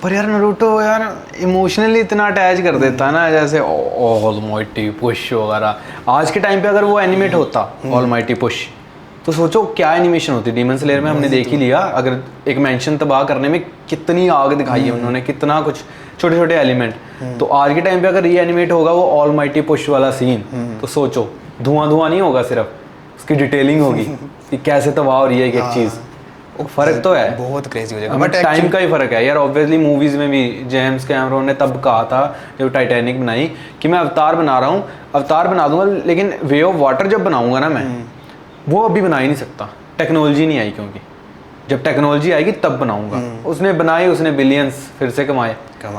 पर यार नारुतो यार इमोशनली इतना अटैच कर देता है ना, जैसे ऑलमाइटी पुश वगैरह। आज के टाइम पे अगर वो एनिमेट होता ऑलमाइटी पुश, तो सोचो क्या एनिमेशन होती। डीमन स्लेयर में हमने देख ही लिया, अगर एक मेंशन तबाह करने में कितनी आग दिखाई है उन्होंने, कितना कुछ छोटे छोटे एलिमेंट। तो आज के टाइम पे अगर री एनिमेट होगा वो ऑलमाइटी पुश वाला सीन, तो सोचो धुआं नहीं होगा, सिर्फ उसकी डिटेलिंग होगी कि कैसे तबाह हो रही है एक चीज़। फर्क तो है, बहुत क्रेजी हो जाएगा। बट टाइम का ही फर्क है यार। ऑब्वियसली मूवीज में भी जेम्स कैमरॉन ने तब कहा था जब टाइटैनिक बनाई कि मैं अवतार बना रहा हूँ, अवतार बना दूंगा, लेकिन वे ऑफ वाटर जब बनाऊंगा ना मैं, वो अभी बना ही नहीं सकता, टेक्नोलॉजी नहीं आई, क्योंकि जब टेक्नोलॉजी आएगी तब बनाऊंगा। उसने बनाई, उसने बिलियंस फिर से कमा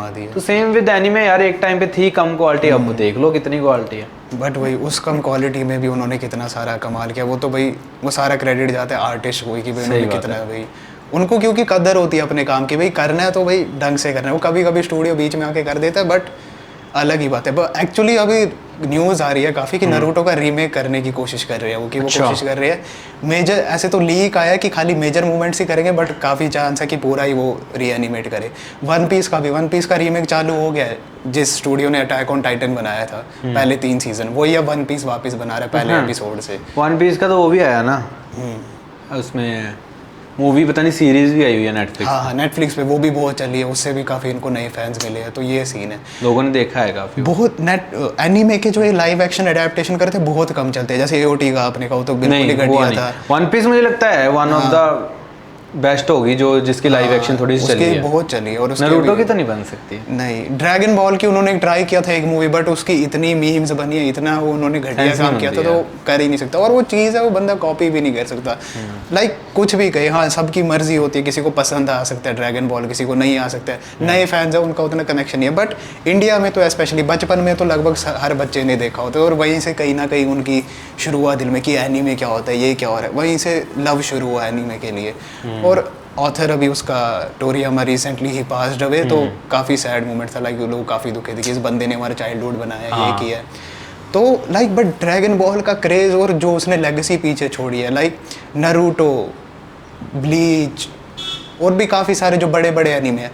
दिए। तो सेम विद एनीमे यार, एक टाइम पे थी कम क्वालिटी, अब देख लो कितनी क्वालिटी है। बट वही उस कम क्वालिटी में भी उन्होंने कितना सारा कमाल किया। वो तो भाई वो सारा क्रेडिट जाता है आर्टिस्ट को कि भाई उन्होंने कितना है भाई, उनको क्योंकि कदर होती है अपने काम की, भाई करना है तो भाई ढंग से करना है। वो कभी कभी स्टूडियो बीच में आके कर देता है, बट अलग ही बात है। बट एक्चुअली अभी न्यूज़ आ रही है काफ़ी कि नारुतो का रीमेक करने की कोशिश कर रहे हैं वो, कि वो कोशिश कर रहे हैं। मेजर ऐसे तो लीक आया कि खाली मेजर मूवमेंट्स ही करेंगे, बट काफ़ी चांस है कि पूरा ही वो रीएनिमेट करे। वन पीस का रीमेक चालू हो गया है, जिस स्टूडियो ने अटैक ऑन टाइटन बनाया था पहले 3 सीजन, वही अब वन पीस वापस बना रहा है पहले एपिसोड से। वन पीस का तो वो भी आया ना उसमें, मूवी पता नहीं सीरीज भी आई हुई है नेटफ्लिक्स। हाँ हाँ, नेटफ्लिक्स पे वो भी बहुत चली है, उससे भी काफ़ी इनको नए फैंस मिले हैं, तो ये सीन है। लोगों ने देखा है काफी। बहुत नेट एनीमे के जो ये लाइव एक्शन एडेप्टेशन करते हैं बहुत कम चलते हैं, जैसे एओटी का आपने कहा तो बिल्कुल ही घटिया था। वन पीस मुझे लगता है वन ऑफ द बेस्ट होगी जो जिसकी लाइव एक्शन थोड़ी सी चली है। बहुत चली है। और नारुतो की तो नहीं बन सकती। नहीं, ड्रैगन बॉल की उन्होंने ट्राई किया था एक मूवी, बट उसकी इतनी मीम्स बनी है, इतना वो उन्होंने घटिया काम किया था, तो कर ही नहीं सकता। और वो चीज़ है वो बंदा कॉपी भी नहीं कर सकता। लाइक कुछ भी कहे, हाँ सबकी मर्जी होती है, किसी को पसंद आ सकता है ड्रैगन बॉल, किसी को नहीं आ सकता है। नए फैंस है उनका उतना कनेक्शन नहीं है, बट इंडिया में तो स्पेशली बचपन में तो लगभग हर बच्चे ने देखा होता है, और वहीं से कहीं ना कहीं उनकी शुरू हुआ दिल में कि एनीमे क्या होता है, ये क्या हो रहा है, वहीं से लव शुरू हुआ एनीमे के लिए। और ऑथर अभी उसका टोरियामा रिसेंटली ही पास्ड अवे, तो काफ़ी सैड मोमेंट था। लाइक लोग काफ़ी दुखे थे कि इस बंदे ने हमारा चाइल्डहुड बनाया, ये किया है। तो लाइक बट ड्रैगन बॉल का क्रेज़ और जो उसने लेगेसी पीछे छोड़ी है, लाइक नारुतो, ब्लीच और भी काफ़ी सारे जो बड़े बड़े एनीमे हैं,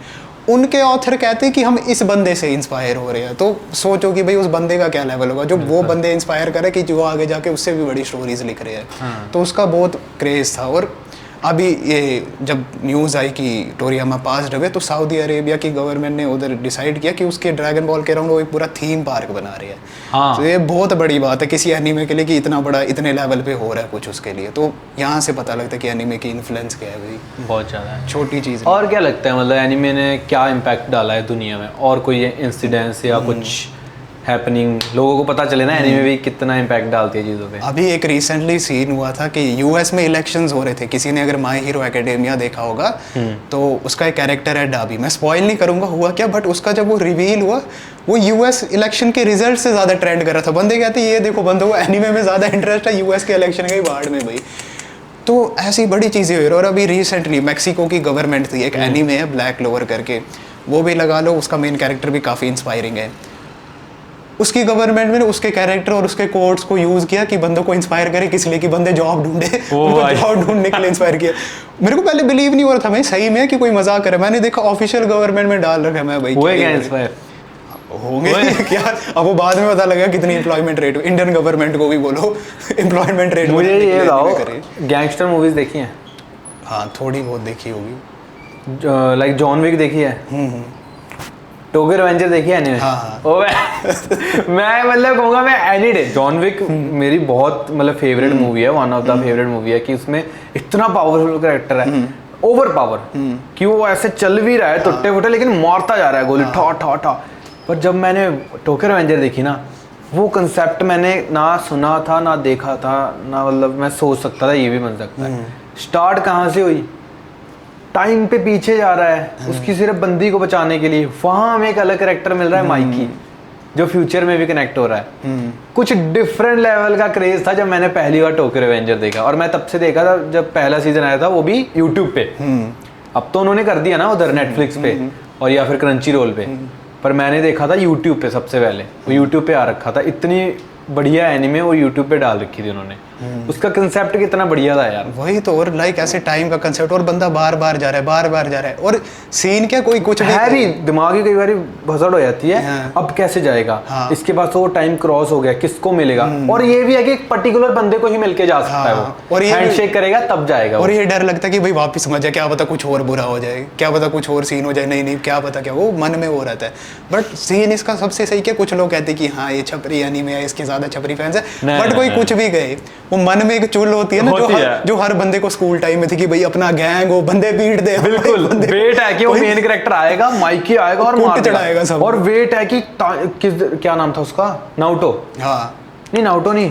उनके ऑथर कहते हैं कि हम इस बंदे से इंस्पायर हो रहे हैं। तो सोचो कि भाई उस बंदे का क्या लेवल होगा जो वो बंदे इंस्पायर करे कि जो आगे जाके उससे भी बड़ी स्टोरीज लिख रहे हैं। तो उसका बहुत क्रेज़ था। और अभी ये जब न्यूज़ आई कि टोरियामा पास्ड अवे, तो सऊदी अरेबिया की गवर्नमेंट ने उधर डिसाइड किया कि उसके ड्रैगन बॉल के अराउंड वो एक पूरा थीम पार्क बना रही है। हाँ। तो ये बहुत बड़ी बात है किसी एनीमे के लिए कि इतना बड़ा इतने लेवल पे हो रहा है कुछ उसके लिए। तो यहाँ से पता लगता है कि एनीमे की इन्फ्लुएंस क्या है भाई, बहुत ज़्यादा है, छोटी चीज़। और क्या लगता है मतलब एनीमे ने क्या इम्पैक्ट डाला है दुनिया में, और कोई इंसिडेंस या कुछ हैपनिंग लोगों को पता चले ना एनीमे भी कितना इम्पैक्ट डालती है चीज़ों पे। अभी एक रिसेंटली सीन हुआ था कि यूएस में इलेक्शंस हो रहे थे। किसी ने अगर माय हीरो एकेडेमिया देखा होगा तो उसका एक कैरेक्टर है डाबी, मैं स्पॉइल नहीं करूंगा हुआ क्या, बट उसका जब वो रिवील हुआ वो यूएस इलेक्शन के रिजल्ट से ज़्यादा ट्रेंड कर रहा था। बंदे कहते ये देखो बंदों को एनीमे में ज़्यादा इंटरेस्ट है यूएस के इलेक्शन के बाढ़ में भाई। तो ऐसी बड़ी चीज़ें हुई। और अभी रिसेंटली मैक्सिको की गवर्नमेंट थी, एक एनीमे है ब्लैक क्लोवर करके, वो भी लगा लो, उसका मेन कैरेक्टर भी काफ़ी इंस्पायरिंग है। उसकी गवर्नमेंट में उसके कैरेक्टर और उसके कोड्स को यूज़ किया कि बंदों को इंस्पायर करे, किस लिए कि बंदे जॉब ढूंढे, उनको जॉब ढूंढने के लिए इंस्पायर किया। मेरे को पहले बिलीव नहीं हो रहा था मैं सही में कि कोई मजाक करे, मैंने देखा ऑफिशियल गवर्नमेंट में डाल रखा है। मैं भाई क्या इंस्पायर होंगे क्या, अब वो बाद में पता लगा कितनी एम्प्लॉयमेंट रेट। इंडियन गवर्नमेंट को भी बोलो एम्प्लॉयमेंट रेट। मुझे ये बताओ, गैंगस्टर मूवीज देखी हैं? हाँ थोड़ी बहुत देखी होगी, लाइक जॉन विक देखी है, टोक्यो रिवेंजर देखी है एनीमे? हाँ। मैं मतलब कहूँगा मैं एनी डे जॉन विक मेरी बहुत मतलब फेवरेट मूवी है, one of the favourite movie है कि उसमें इतना पावरफुल कैरेक्टर है, ओवर पावर, कि वो ऐसे चल भी रहा है टुट्टे फुटे लेकिन मारता जा रहा है गोली ठा ठा ठा। पर जब मैंने टोक्यो रिवेंजर देखी ना, वो कंसेप्ट मैंने ना सुना था ना देखा था, ना मतलब मैं सोच सकता था ये भी बन सकता है। स्टार्ट कहाँ से हुई, टाइम पे पीछे जा रहा है उसकी सिर्फ बंदी को बचाने के लिए, वहां हमें एक अलग कैरेक्टर मिल रहा है माइकी, जो फ्यूचर में भी कनेक्ट हो रहा है। कुछ डिफरेंट लेवल का क्रेज था जब मैंने पहली बार टोक्यो रिवेंजर देखा, और मैं तब से देखा था जब पहला सीजन आया था, वो भी यूट्यूब पे। अब तो उन्होंने कर दिया ना उधर नेटफ्लिक्स पे और या फिर क्रंची रोल पे, पर मैंने देखा था यूट्यूब पे सबसे पहले, वो यूट्यूब पे आ रखा था। इतनी बढ़िया एनीमे वो यूट्यूब पे डाल रखी थी उन्होंने, उसका कंसेप्ट कितना बढ़िया था यार। वही तो, और लाइक ऐसे टाइम का कंसेप्ट, और बंदा बार बार जा रहा है, बार बार जा रहा है, और सीन क्या कोई कुछ है भी दिमागी कई बार भसड़ हो जाती है। हाँ। अब कैसे जाएगा, हाँ। इसके पास वो टाइम क्रॉस हो गया, किसको मिलेगा, और ये भी है कि एक पर्टिकुलर बंदे को ही मिलके जा सकता है वो, और ये हैंडशेक करेगा तब जाएगा। और ये डर लगता है कि भाई वापस समझ जाए, क्या पता कुछ और बुरा हो जाए, क्या पता कुछ और सीन हो जाए, नहीं क्या पता क्या, वो मन में वो रहता है। बट सीन इसका सबसे सही क्या, कुछ लोग कहते हैं कि हाँ ये छपरी एनीमे है, इसके ज्यादा छपरी फैंस है, बट कोई कुछ भी गए, वो मन में एक चुल होती है ना, जो हर बंदे को स्कूल टाइम में थी कि भाई अपना गैंग हो, बंदे पीट दे। बिल्कुल वेट है कि वो मेन कैरेक्टर आएगा, माइकी आएगा और मार चढ़ाएगा सब, और वेट है कि क्या नाम था उसका, नाउटो, हाँ नहीं नाउटो नहीं,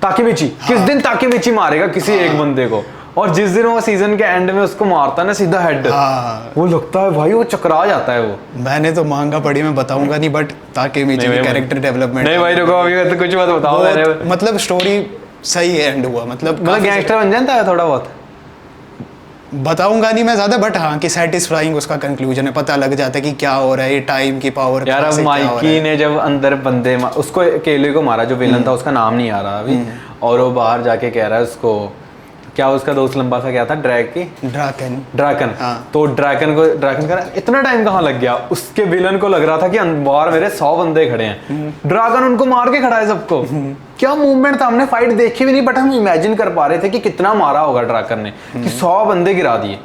ताकेमिची, किस दिन ताकेमिची मारेगा किसी एक बंदे को, और जिस दिन वो सीजन के एंड में उसको मारता है ना सीधा हेड, वो लगता है भाई वो चकरा जाता है वो। मैंने तो मांगा पड़ी, मैं बताऊंगा नहीं, बट ताकेमिची की कैरेक्टर डेवलपमेंट, नहीं भाई रुको अभी तो कुछ मत बताओ, मतलब स्टोरी सही एंड हुआ, मतलब गैंगस्टर बन जाता है थोड़ा बहुत, बताऊंगा नहीं मैं ज्यादा, बट हाँ कि सेटिस्फाइंग उसका कंक्लूजन है, पता लग जाता है कि क्या हो रहा है, ये टाइम की पावर। यार अब माइकी ने जब अंदर बंदे उसको केले को मारा, जो विलन था उसका नाम नहीं आ रहा अभी, और वो बाहर जाके कह रहा है उसको क्या उसका दोस्त लंबा सा क्या था, ड्रैकन। ड्रैकन। हाँ। तो ड्रैकन का इतना टाइम कहाँ लग गया, उसके विलन को लग रहा था कि बाहर मेरे 100 बंदे खड़े हैं, ड्रैगन उनको मार के खड़ा है सबको। क्या मूवमेंट था, हमने फाइट देखी भी नहीं, बट हम इमेजिन कर पा रहे थे कि कितना मारा होगा ड्रैगन ने, कि 100 बंदे गिरा दिए।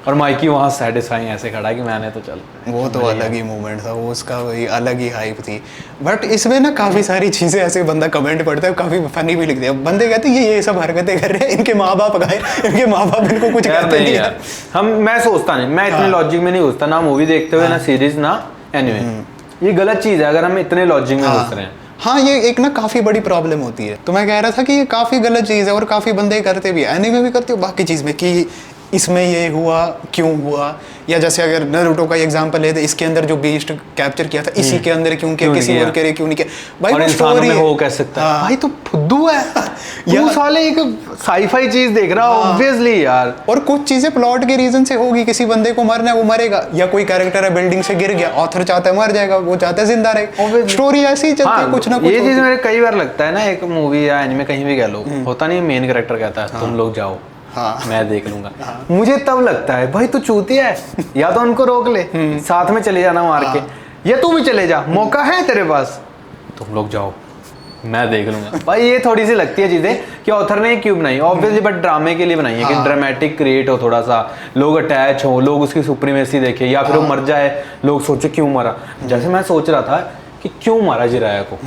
और माइकी वहाँ सेटिस्फाइंग ऐसे खड़ा कि मैंने तो चल, वो तो अलग ही मूवमेंट था, वो उसका वही अलग ही हाइप थी। बट इसमें ना काफ़ी सारी चीज़ें ऐसे बंदा कमेंट पढ़ता है, काफ़ी फनी भी लिखते हैं। बंदे कहते हैं ये सब हरकतें कर रहे हैं, इनके माँ बाप गए, इनके माँ बाप इनको कुछ कहते नहीं यार। मैं सोचता नहीं, मैं इतने लॉजिक में नहीं घुसता, ना मूवी देखते हुए, ना सीरीज, ना एनीमे। ये गलत चीज़ है अगर हम इतने लॉजिक में घुस रहे हैं। हाँ, ये एक ना काफ़ी बड़ी प्रॉब्लम होती है। तो मैं कह रहा था कि ये काफ़ी गलत चीज़ है और काफ़ी बंदे करते भी, एनीमे भी करते हो, बाकी चीज़ में कि इसमें ये हुआ क्यों हुआ, या जैसे अगर नारुतो का एग्जांपल लेते, इसके अंदर जो बीस्ट कैप्चर किया था इसी के अंदर क्यों किया, किसी और के क्यों नहीं किया भाई, और वो इंसानों स्टोरी में है। हो कह सकता है भाई, तो फुद्दू है या तू साले एक साईफाई चीज देख रहा ऑब्वियसली यार। और कुछ चीजें प्लॉट के रीजन से होगी, किसी बंदे को मरना है वो मरेगा, या कोई कैरेक्टर है बिल्डिंग से गिर गया, ऑथर चाहता है मर जाएगा, वो चाहता है जिंदा रहे, स्टोरी ऐसी ही चलती है, कुछ ना कुछ। ये चीज मेरे कई बार लगता है ना, एक मूवी या एनिमे कहीं भी कह लो, होता नहीं मेन कैरेक्टर कहता है तुम लोग जाओ, मैं देख लूंगा। मुझे तब लगता है भाई तू चूतिया है, या तो उनको रोक ले, साथ में चले जाना मार के, या तू भी चले जा, मौका है तेरे पास, तुम लोग जाओ मैं देख लूंगा। भाई ये थोड़ी सी लगती है चीजें कि ऑथर ने क्यों बनाई, ऑब्वियसली बट ड्रामे के लिए बनाई है, कि ड्रामेटिक क्रिएट हो, थोड़ा सा लोग अटैच हो, लोग उसकी सुप्रीमेसी देखे, या फिर वो मर जाए लोग सोचे क्यों मरा। जैसे मैं सोच रहा था कि क्यों मारा जिराया को,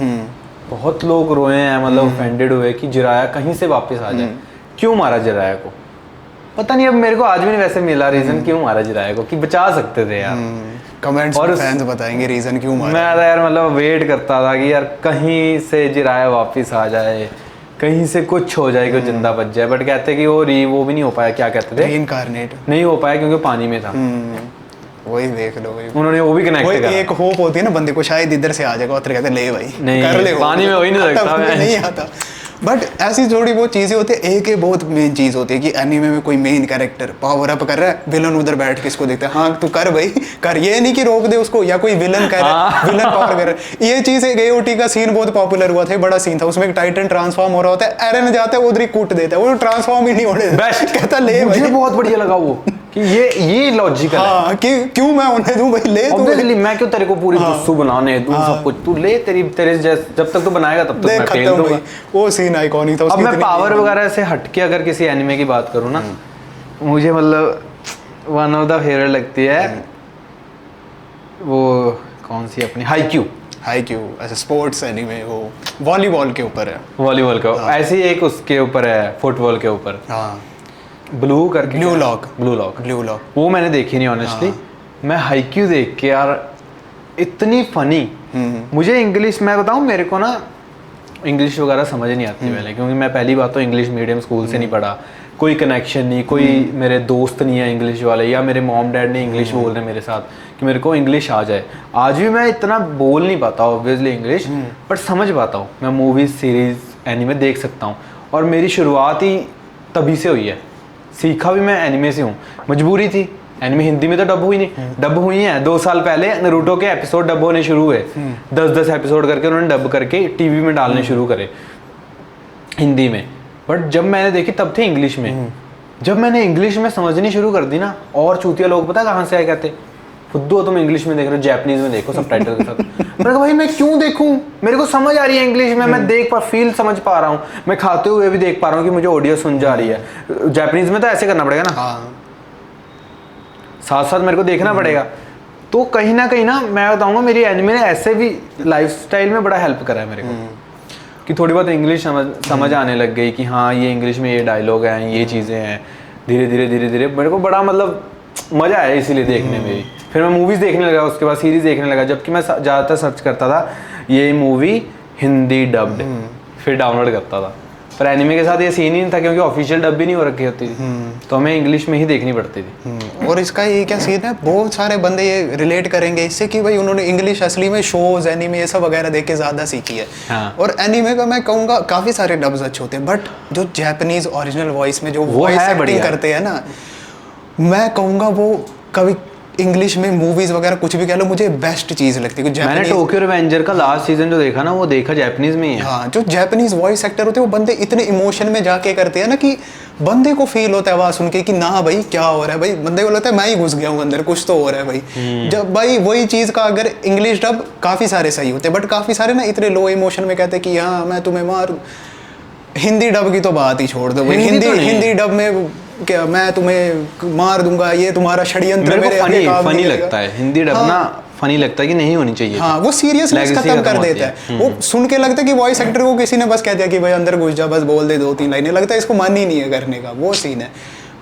बहुत लोग रोए हैं, मतलब ऑफेंडेड हुए कि जिराया कहीं से वापस आ जाए, क्यों मारा जिराया को, पता नहीं। अब मेरे को आज भी नहीं वैसे मिला रीजन क्यों मारा जिराया को, कि बचा सकते थे यार। कमेंट्स में फैंस बताएंगे रीजन क्यों मारा। मैं तो यार मतलब वेट करता था कि यार कहीं से जिराया वापस आ जाए, कहीं से कुछ हो जाए, कोई जिंदा बच जाए, बट कहते कि वो भी नहीं हो पाया, क्या कहते थे, रीइंकार्नेट नहीं हो पाया क्योंकि पानी में था। वही देख लो भाई, उन्होंने वो भी कनेक्ट करा। एक होप होती है ना बंदे को, शायद इधर से आ जाएगा, और कहते ले भाई नहीं, कर ले, पानी में हो ही नहीं सकता, नहीं आता। बट ऐसी थोड़ी बहुत चीजें होती है। एक बहुत मेन चीज होती है कि एनीमे में कोई मेन कैरेक्टर पावर अप कर रहा है, विलन उधर बैठ के इसको देखता है, हाँ तू कर भाई कर, ये नहीं कि रोक दे उसको, या कोई विलन कह रहा है, विलन पावर कर रहा है। ये चीज एक AOT का सीन बहुत पॉपुलर हुआ था, बड़ा सीन था, उसमें एक टाइटन ट्रांसफॉर्म हो रहा होता है, एरन जाता है उधर ही कूट देता है, वो ट्रांसफॉर्म ही नहीं होने देता, कहता ले भाई। मुझे बहुत बढ़िया लगा वो कि ये लॉजिकल है कि क्यों मैं उन्हें दूं भाई, ले ऑब्वियसली, मैं क्यों तेरे को पूरी गुस्सू बनाने दूं, सब कुछ तू ले, तेरे जब तक तू बनाएगा तब तक मैं फेल दूंगा। वो सीन आइकॉनिक था। अब मैं पावर वगैरह से हटके अगर किसी एनिमे की बात करूं ना, मुझे मतलब वन ऑफ द फेवरेट लगती है वो कौन सी अपनी हाईक्यू ऐसे स्पोर्ट्स एनीमे, वो वॉलीबॉल के ऊपर है, वॉलीबॉल का ऐसे ही एक उसके ऊपर है, फुटबॉल के ऊपर, ब्लू लॉक वो मैंने देखी नहीं ऑनेस्टली। मैं हाईक्यू देख के यार इतनी फनी, मुझे इंग्लिश, मैं बताऊं मेरे को ना इंग्लिश वगैरह समझ नहीं आती पहले, क्योंकि मैं पहली बात तो इंग्लिश मीडियम स्कूल से नहीं पढ़ा, कोई कनेक्शन नहीं, कोई मेरे दोस्त नहीं है इंग्लिश वाले, या मेरे मॉम डैड ने इंग्लिश बोल रहे मेरे साथ कि मेरे को इंग्लिश आ जाए। आज भी मैं इतना बोल नहीं पाता ऑब्वियसली इंग्लिश, बट समझ पाता हूँ, मैं मूवीज सीरीज एनीमे देख सकता हूँ, और मेरी शुरुआत ही तभी से हुई है, सीखा भी मैं एनीमे से हूँ, मजबूरी थी। एनीमे हिंदी में तो डब हुई नहीं, डब हुई है 2 साल पहले नारुतो के एपिसोड डब होने शुरू हुए, 10-10 एपिसोड करके उन्होंने डब करके टीवी में डालने शुरू करे हिंदी में, बट जब मैंने देखी तब थे इंग्लिश में। जब मैंने इंग्लिश में समझनी शुरू कर दी ना, और चूतिया लोग पता कहाँ से आए, कहते खुद हो तुम इंग्लिश में देख रहे हो, जैपनीज में देखो सबटाइटल के साथ। मैंने कहा भाई मैं क्यों देखूं, मेरे को समझ आ रही है इंग्लिश में, मैं देख पा फील समझ पा रहा हूँ, मैं खाते हुए भी देख पा रहा हूँ कि मुझे ऑडियो सुन जा रही है। जैपनीज में तो ऐसे करना पड़ेगा ना, साथ साथ मेरे को देखना पड़ेगा। तो कहीं ना मैं बताऊंगा मेरी एनिमे ने ऐसे भी लाइफस्टाइल में बड़ा हेल्प करा है मेरे को, कि थोड़ी बहुत इंग्लिश समझ आने लग गई कि हाँ ये इंग्लिश में ये डायलॉग हैं, ये चीज़ें हैं, धीरे धीरे मेरे को बड़ा मतलब मज़ा आया इसीलिए देखने में भी। फिर मैं मूवीज़ देखने लगा, उसके बाद सीरीज़ देखने लगा, जबकि मैं ज़्यादातर सर्च करता था ये मूवी हिंदी डब्ड, फिर डाउनलोड करता था। पर एनिमे के साथ ये सीन ही नहीं था, क्योंकि ऑफिशियल डब भी नहीं हो रखी होती थी, तो हमें इंग्लिश में ही देखनी पड़ती थी। और इसका ये क्या सीन है, बहुत सारे बंदे ये रिलेट करेंगे इससे कि भाई उन्होंने इंग्लिश असली में शोज एनिमे ये सब वगैरह देख के ज़्यादा सीखी है। और एनिमे का मैं कहूँगा काफ़ी सारे डब्स अच्छे होते हैं, बट जो जैपनीज ओरिजिनल वॉइस में जो वॉइस एक्टिंग करते हैं ना, मैं कहूँगा वो कभी इंग्लिश में मूवीज वगैरह कुछ भी कह लो, मुझे बेस्ट चीज लगती है। मैंने टोक्यो रिवेंजर का लास्ट सीजन जो देखा ना, वो देखा जापानीज में ही है। हाँ, जो जापानीज वॉइस एक्टर होते हैं वो बंदे इतने इमोशन में जाके करते हैं ना कि बंदे को फील होता है आवाज सुन के कि ना भाई क्या हो रहा है भाई, बंदे को लगता है मैं ही घुस गया हूँ अंदर, कुछ तो हो रहा है भाई। जब भाई वही चीज का अगर इंग्लिश डब काफी सारे सही होते हैं, बट काफी सारे ना इतने लो इमोशन में कहते हैं कि हाँ मैं तुम्हें मार। हिंदी डब की तो बात ही छोड़ दो भाई, हिंदी डब में क्या मैं तुम्हें मार दूंगा, ये तुम्हारा षड्यंत्र मेरे आगे काम फनी नहीं लगता है हिंदी डब ना, फनी लगता है कि नहीं होनी चाहिए। हाँ, वो सीरियसनेस खत्म कर देता है। वो सुन के लगता है कि वॉइस एक्टर को किसी ने बस कह दिया कि भाई अंदर घुस जा, बस बोल दे 2-3 लाइनें, लगता है इसको मन ही नहीं है करने का, वो सीन है।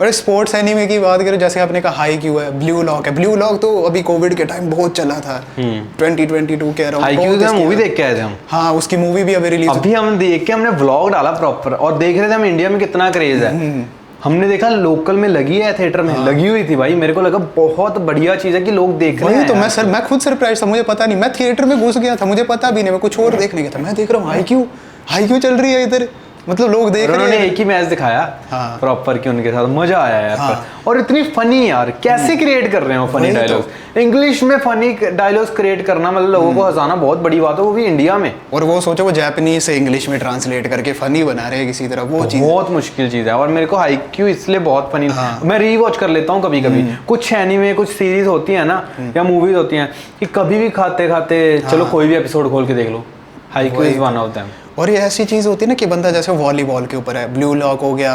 और स्पोर्ट्स एनीमे की बात करें, जैसे आपने कहा हाईक्यू है, ब्लू लॉक है। ब्लू लॉक तो अभी कोविड के टाइम बहुत चला था, 2022 के अराउंड। हाईक्यू का मूवी देख के आए थे हम। हाँ, उसकी मूवी भी अभी रिलीज, अभी हम देख के हमने व्लॉग डाला प्रॉपर, और देख रहे थे हम इंडिया में कितना क्रेज है। हमने देखा लोकल में लगी है, थिएटर में लगी हुई थी भाई, मेरे को लगा बहुत बढ़िया चीज है कि लोग देख रहे हैं। तो मैं खुद सरप्राइज था, मुझे पता नहीं, मैं थिएटर में घुस गया था, मुझे पता भी नहीं, मैं कुछ और देखने गया था, मैं देख रहा हूँ हाईक्यू चल रही है इधर, मतलब लोग देख रहे हैं। उन्होंने एक ही मैच दिखाया प्रॉपर कि उनके साथ मजा आया यार। हाँ। और इतनी फनी यार, कैसे क्रिएट कर रहे हैं वो फनी डायलॉग्स। इंग्लिश में फनी डायलॉग्स क्रिएट करना मतलब लोगों को हंसाना बहुत बड़ी बात है, वो भी इंडिया में। और वो सोचो वो जापानीज से इंग्लिश में ट्रांसलेट करके फनी बना रहे हैं किसी तरह, वो चीज बहुत मुश्किल चीज है। और मेरे को हाईक्यू इसलिए बहुत फनी, मैं रीवॉच कर लेता हूँ कभी कभी। कुछ एनीमे, कुछ सीरीज होती है ना या मूवीज होती हैं कि कभी भी खाते खाते चलो कोई भी एपिसोड खोल के देख लो, Haikyuu is one of them. और ये ऐसी चीज होती है ना कि बंदा जैसे वॉलीबॉल के ऊपर है, ब्लू लॉक हो गया,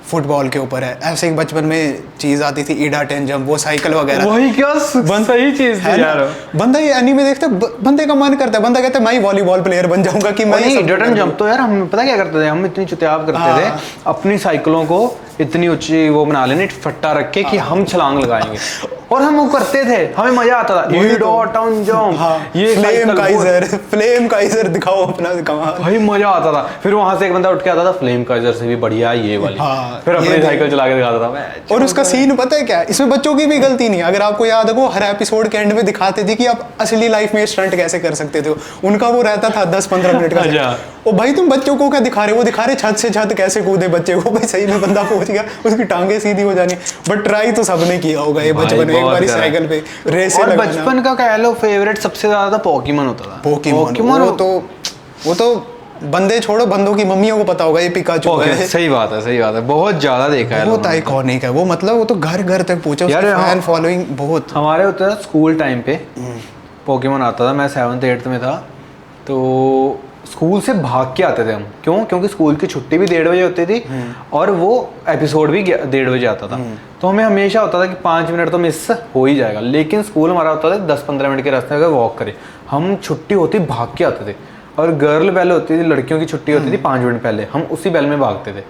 फुटबॉल के ऊपर है, ऐसे एक बचपन में चीज आती थी ईडा टेन जंप, वो साइकिल वगैरह, वही क्या सही चीज थी यार। बंदा ये एनीमे देखता है, बंदे का मन करता है, बंदा कहता है मैं ही वॉलीबॉल प्लेयर बन जाऊंगा कि मैं ईडा टेन जंप। तो यार हम पता क्या करते थे, हम इतनी चुतियाब करते थे, अपनी साइकिलों को इतनी ऊंची वो बना लेने फट्टा रख के कि हम छलांग लगाएंगे, और हम वो करते थे, हमें मजा आता था। ये फ्लेम काइजर दिखाओ अपना, भाई मजा आता था। फिर वहां से एक बंदा उठ के आता था, फ्लेम काइजर से भी बढ़िया ये वाली, फिर अपनी साइकिल चला के दिखाता था। और उसका सीन पता है क्या, इसमें बच्चों की भी गलती नहीं है। अगर आपको याद है, वो हर एपिसोड के एंड में दिखाते थे कि आप असली लाइफ में स्टंट कैसे कर सकते थे। उनका वो रहता था 10-15 मिनट का। ओ भाई तुम बच्चों को क्या दिखा रहे हो, वो दिखा रहे छत से छत कैसे कूदे बच्चे को, भाई सही में बंदा पहुंच गया, उसकी टांगे सीधी हो जानी। बट ट्राई तो सबने किया होगा ये बचपन में, एक बार साइकिल पे रेस लगाना। और बचपन का कह लो फेवरेट सबसे ज्यादा पोकेमॉन होता था। पोकेमॉन वो तो बंदे छोड़ो, बंदों की मम्मियों को पता होगा ये पिकाचू है। सही बात है, बहुत ज्यादा देखा है, बहुत आइकॉनिक है वो, मतलब वो तो घर घर तक पहुंचे, उसकी फैन फॉलोइंग बहुत। हमारे होता था स्कूल टाइम पे पोकेमॉन आता था, मैं 7th-8th में था, तो स्कूल से भाग के आते थे हम। क्योंकि स्कूल की छुट्टी भी 1:30 बजे होती थी और वो एपिसोड भी 1:30 बजे आता था। तो हमें हमेशा होता था कि 5 मिनट तो मिस हो ही जाएगा, लेकिन स्कूल हमारा होता था 10-15 मिनट के रास्ते अगर वॉक करें। हम छुट्टी होती भाग के आते थे, और गर्ल बेल होती थी, लड़कियों की छुट्टी होती थी 5 मिनट पहले, हम उसी बेल में भागते थे।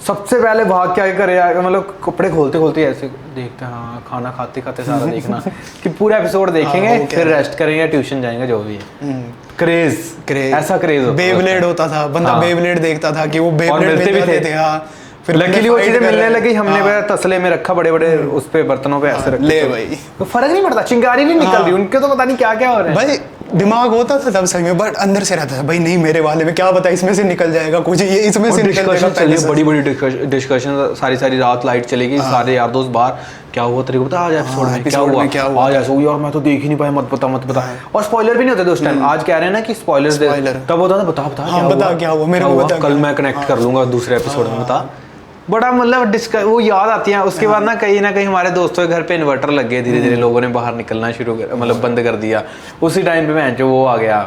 सबसे पहले भाग के आगे करे, मतलब कपड़े खोलते खोलते ऐसे देखते, हाँ खाना खाते खाते सारा देखना कि पूरा एपिसोड देखेंगे, फिर रेस्ट करेंगे, ट्यूशन जाएंगे, जो भी है। क्रेज ऐसा क्रेज बेब्लेड होता था, बंदा बेब्लेड देखता था कि वो बेब्लेड मिलते भी थे। हाँ, फिर लकीली वो चीजें मिलने लगी, हमने तसले में रखा, बड़े बड़े उस पे बर्तनों पे ऐसे रखे, ले भाई तो फर्क नहीं पड़ता, चिंगारी भी निकल रही, उनके तो पता नहीं क्या क्या हो रहा है भाई। दिमाग होता था तब सही में, बट अंदर से रहता था भाई नहीं मेरे वाले में क्या पता इसमें से निकल जाएगा कुछ, ये इसमें से निकल जाएगा। बड़ी बड़ी डिस्कशन, सारी रात लाइट चलेगी, सारे यार दोस्त बाहर, क्या हुआ तेरे को पता, आज एपिसोड में क्या हुआ, आज ऐसा हुआ यार मैं तो देख ही नहीं पाया, मत बता। और स्पॉइलर भी नहीं होते उस टाइम। आज कह रहे हैं ना कि स्पॉइलर, तब होता था बता क्या हुआ मेरे को बता, कल मैं कनेक्ट कर लूंगा दूसरे एपिसोड में, बता। बड़ा मतलब वो याद आती है। उसके बाद ना कहीं हमारे दोस्तों के घर पे इन्वर्टर लग गए, धीरे धीरे लोगों ने बाहर निकलना शुरू कर, मतलब बंद कर दिया। उसी टाइम पे मैं जो वो आ गया,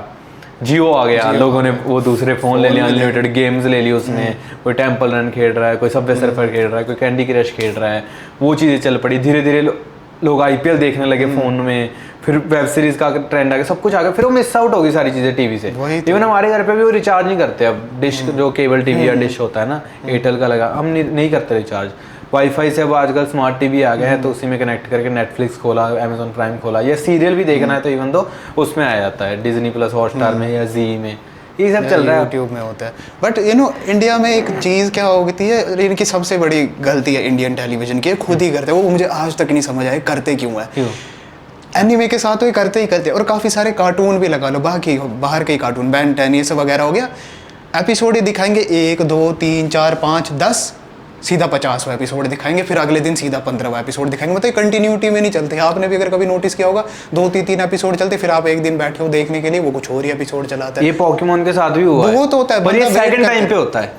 जियो आ गया, लोगों ने वो दूसरे फोन ले लिया, अनलिमिटेड गेम्स ले ली उसमें, कोई टेंपल रन खेल रहा है, कोई सबवे सर्फर खेल रहा है, कोई कैंडी क्रश खेल रहा है, वो चीज़ें चल पड़ी। धीरे धीरे लोग IPL देखने लगे फोन में, फिर वेब सीरीज का ट्रेंड आ गया, सब कुछ आ गया, फिर वो मिस आउट होगी सारी चीजें टीवी से। इवन हमारे घर पे भी वो रिचार्ज नहीं करते अब, डिश जो केबल टीवी या डिश होता है ना, एयरटेल का लगा, हम नहीं करते रिचार्ज। वाईफाई से अब आजकल स्मार्ट टीवी आ गया है, तो उसी में कनेक्ट करके नेटफ्लिक्स खोला, अमेजोन प्राइम खोला, या सीरियल भी देखना है तो इवन तो उसमें आ जाता है, डिज्नी प्लस हॉटस्टार में या जी में, ये सब चल रहा है, यूट्यूब में होता है। बट इंडिया में एक चीज़ क्या होती है, इनकी सबसे बड़ी गलती है इंडियन टेलीविजन की, खुद ही करते हैं वो, मुझे आज तक नहीं समझ आया करते क्यों है। एनीमे के साथ तो ये करते ही करते, और काफ़ी सारे कार्टून भी लगा लो, बाहर के कार्टून, Ben 10 ये सब वगैरह हो गया, एपिसोड ही दिखाएंगे 1, 2, 3, 4, 5, 10, सीधा 50वां एपिसोड दिखाएंगे, फिर अगले दिन सीधा 15वां एपिसोड दिखाएंगे, मतलब कंटिन्यूटी में नहीं चलते। आपने भी अगर कभी नोटिस किया होगा 2-3 एपिसोड चलते, फिर आप एक दिन बैठे हो देखने के लिए, वो कुछ और ही एपिसोड चलाता है। ये पोकेमोन के साथ भी हुआ है, बहुत होता है, पर ये बंदा सेकंड wait टाइम पे होता है।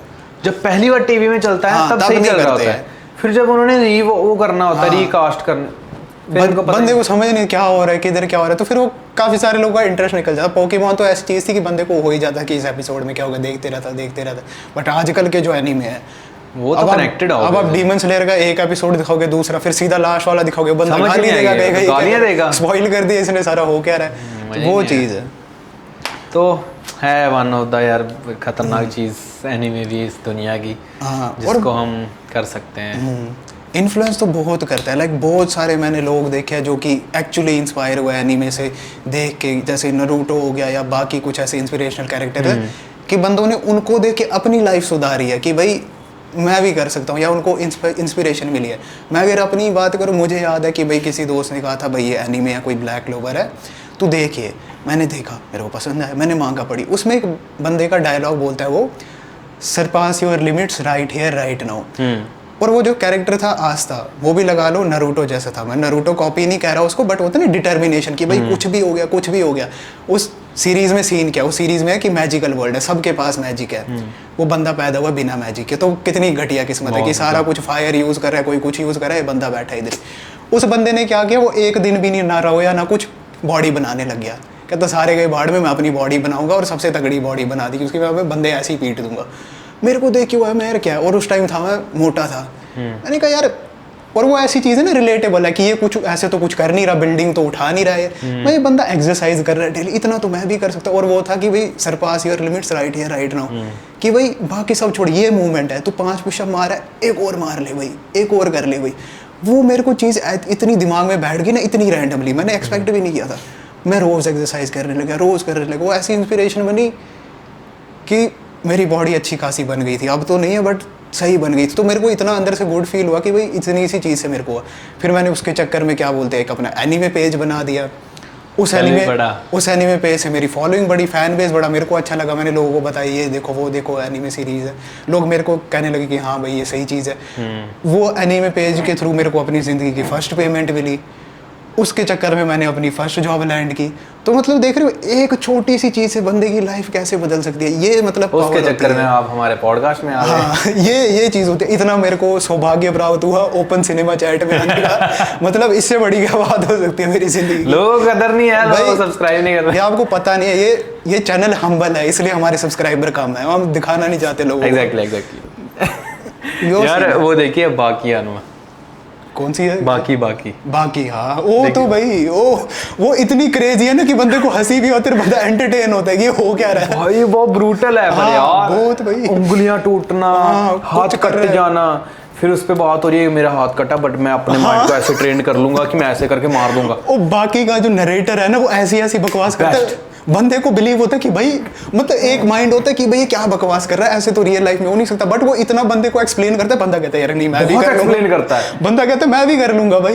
जब पहली बार टीवी में चलता है हाँ, तब तब सही नहीं चल रहा करते होता है, फिर जब उन्होंने वो करना होता है, रीकास्ट करना, बंदे को समझ नहीं क्या हो रहा है, किधर क्या हो रहा है, तो फिर वो काफी सारे लोगों का इंटरेस्ट निकल जाता। पोकेमॉन तो ऐसी चीज थी कि बंदे को हो ही जाता कि इस एपिसोड में क्या होगा, देखते रहता। बट आजकल के जो एनीमे है वो तो कनेक्टेड अब आप डीमन स्लेयर का एक एपिसोड दिखाओगे, दूसरा फिर सीधा लास्ट वाला दिखाओगे, बंदा समझ गाली नहीं देगा, आएगा, गालियां देगा, स्पॉइल कर दिया इसने सारा, हो क्या रहा है, वो चीज है। तो है वन ऑफ द यार खतरनाक चीज एनीमे भी इस दुनिया की, जिसको हम कर सकते हैं। इन्फ्लुएंस तो बहुत करता है, लाइक बहुत सारे मैंने लोग देखे हैं जो कि एक्चुअली इंस्पायर हुए एनीमे से देख के, जैसे नरूटो हो गया या बाकी कुछ ऐसे इंस्पिरेशनल कैरेक्टर है कि बंदों ने उनको देख के अपनी लाइफ सुधारी है कि भाई मैं भी कर सकता हूँ, या उनको इंस्पिरेशन मिली है। मैं अगर अपनी बात करूँ, मुझे याद है कि भाई किसी दोस्त ने कहा था भाई ये एनीमे है, कोई ब्लैक क्लोवर है, तू देखिए। मैंने देखा, मेरे को पसंद आया, मैंने मांगा पड़ी। उसमें एक बंदे का डायलॉग बोलता है वो, surpass your limits right here right now. और वो जो कैरेक्टर था आस्था, वो भी लगा लो नरूटो जैसा था। मैं नरूटो कॉपी नहीं कह रहा उसको, बट होता है ना डिटर्मिनेशन कि भाई कुछ भी हो गया, कुछ भी हो गया। उस सीरीज में सीन क्या, उस सीरीज में है कि मैजिकल वर्ल्ड है, सबके पास मैजिक है। वो बंदा पैदा हुआ बिना मैजिक के, तो कितनी घटिया किस्मत है कि सारा कुछ फायर यूज कर रहा है, कोई कुछ यूज कर रहा है, बंदा बैठा है इधर। उस बंदे ने क्या किया, वो एक दिन भी नहीं ना रोया ना कुछ, बॉडी बनाने लग गया। कहता सारे गए बाढ़ में, मैं अपनी बॉडी बनाऊंगा और सबसे तगड़ी बॉडी बना दी, क्योंकि मैं बंदे ऐसे ही पीट दूंगा। मेरे को देख के हुआ मैं यार क्या है, और उस टाइम था मैं मोटा था, मैंने कहा यार, और वो ऐसी चीज़ है ना रिलेटेबल है कि ये कुछ ऐसे तो कुछ कर नहीं रहा, बिल्डिंग तो उठा नहीं रहा है, भाई ये बंदा एक्सरसाइज कर रहा है डेली, इतना तो मैं भी कर सकता हूँ। और वो था कि भाई surpass your limits right here right now, कि भाई बाकी सब छोड़, ये मूवमेंट है, तू 5 पुशअप मार है, एक और मार ले भाई, एक और कर ले भाई। वो मेरे को चीज़ इतनी दिमाग में बैठ गई ना, इतनी रैंडमली, मैंने एक्सपेक्ट भी नहीं किया था। मैं रोज़ एक्सरसाइज करने लगा, रोज़ करने लगा। वो ऐसी इंस्पिरेशन बनी कि मेरी बॉडी अच्छी खासी बन गई थी, अब तो नहीं है बट सही बन गई थी। तो मेरे को इतना अंदर से गुड फील हुआ कि भाई इतनी सी चीज़ से मेरे को हुआ। फिर मैंने उसके चक्कर में क्या बोलते हैं, एक अपना एनीमे पेज बना दिया। उस एनीमे पेज से मेरी फॉलोइंग बड़ी, फैन बेस बड़ा, मेरे को अच्छा लगा। मैंने लोगों को बताया ये देखो, वो देखो एनीमे सीरीज़ है। लोग मेरे को कहने लगे कि हाँ भाई ये सही चीज़ है। वो एनीमे पेज के थ्रू मेरे को अपनी ज़िंदगी की फर्स्ट पेमेंट मिली। उसके चक्कर में मैंने अपनी फर्स्ट जॉब लैंड की। तो मतलब देख रहे हो एक छोटी सी चीज़ से बंदे की लाइफ कैसे बदल सकती है। ये मतलब उसके चक्कर में आप हमारे पॉडकास्ट में आ गए। हाँ, ये चीज़ होती है। इतना मेरे को सौभाग्य प्राप्त हुआ ओपन सिनेमा चैट में आने का। मतलब इससे बड़ी क्या बात हो सकती है मेरी जिंदगी। लोगों को कदर नहीं है, लोग सब्सक्राइब नहीं कर रहे। ये आपको पता नहीं है, ये चैनल हम्बल है, इसलिए हमारे सब्सक्राइबर कम है, हम दिखाना नहीं चाहते लोगों को। एग्जैक्टली यार वो देखिए बाकी अनुमा, कौन सी है? बाकी हाँ, वो तो भाई वो इतनी क्रेजी है ना कि बंदे को हंसी भी होती है, बंदा एंटरटेन होता है कि ये हो क्या रहा है भाई। वो ब्रूटल है पर यार, बहुत भाई, उंगलियां टूटना, हाथ कट जाना, फिर उस पे बात हो रही है मेरा हाथ कटा बट मैं अपने माइंड को ऐसे ट्रेन कर लूंगा कि मैं ऐसे करके मार दूंगा। वो बाकी का जो नरेटर है ना, वो ऐसी बकवास करता है, बंदे को बिलीव होता है कि भाई, मतलब एक माइंड होता है कि भाई क्या बकवास कर रहा है, ऐसे तो रियल लाइफ में हो नहीं सकता। बट वो इतना बंदे को एक्सप्लेन करता है, बंदा कहता है यार नहीं मैं भी कर लूंगा, एक्सप्लेन करता है, बंदा कहता है मैं भी कर लूंगा भाई।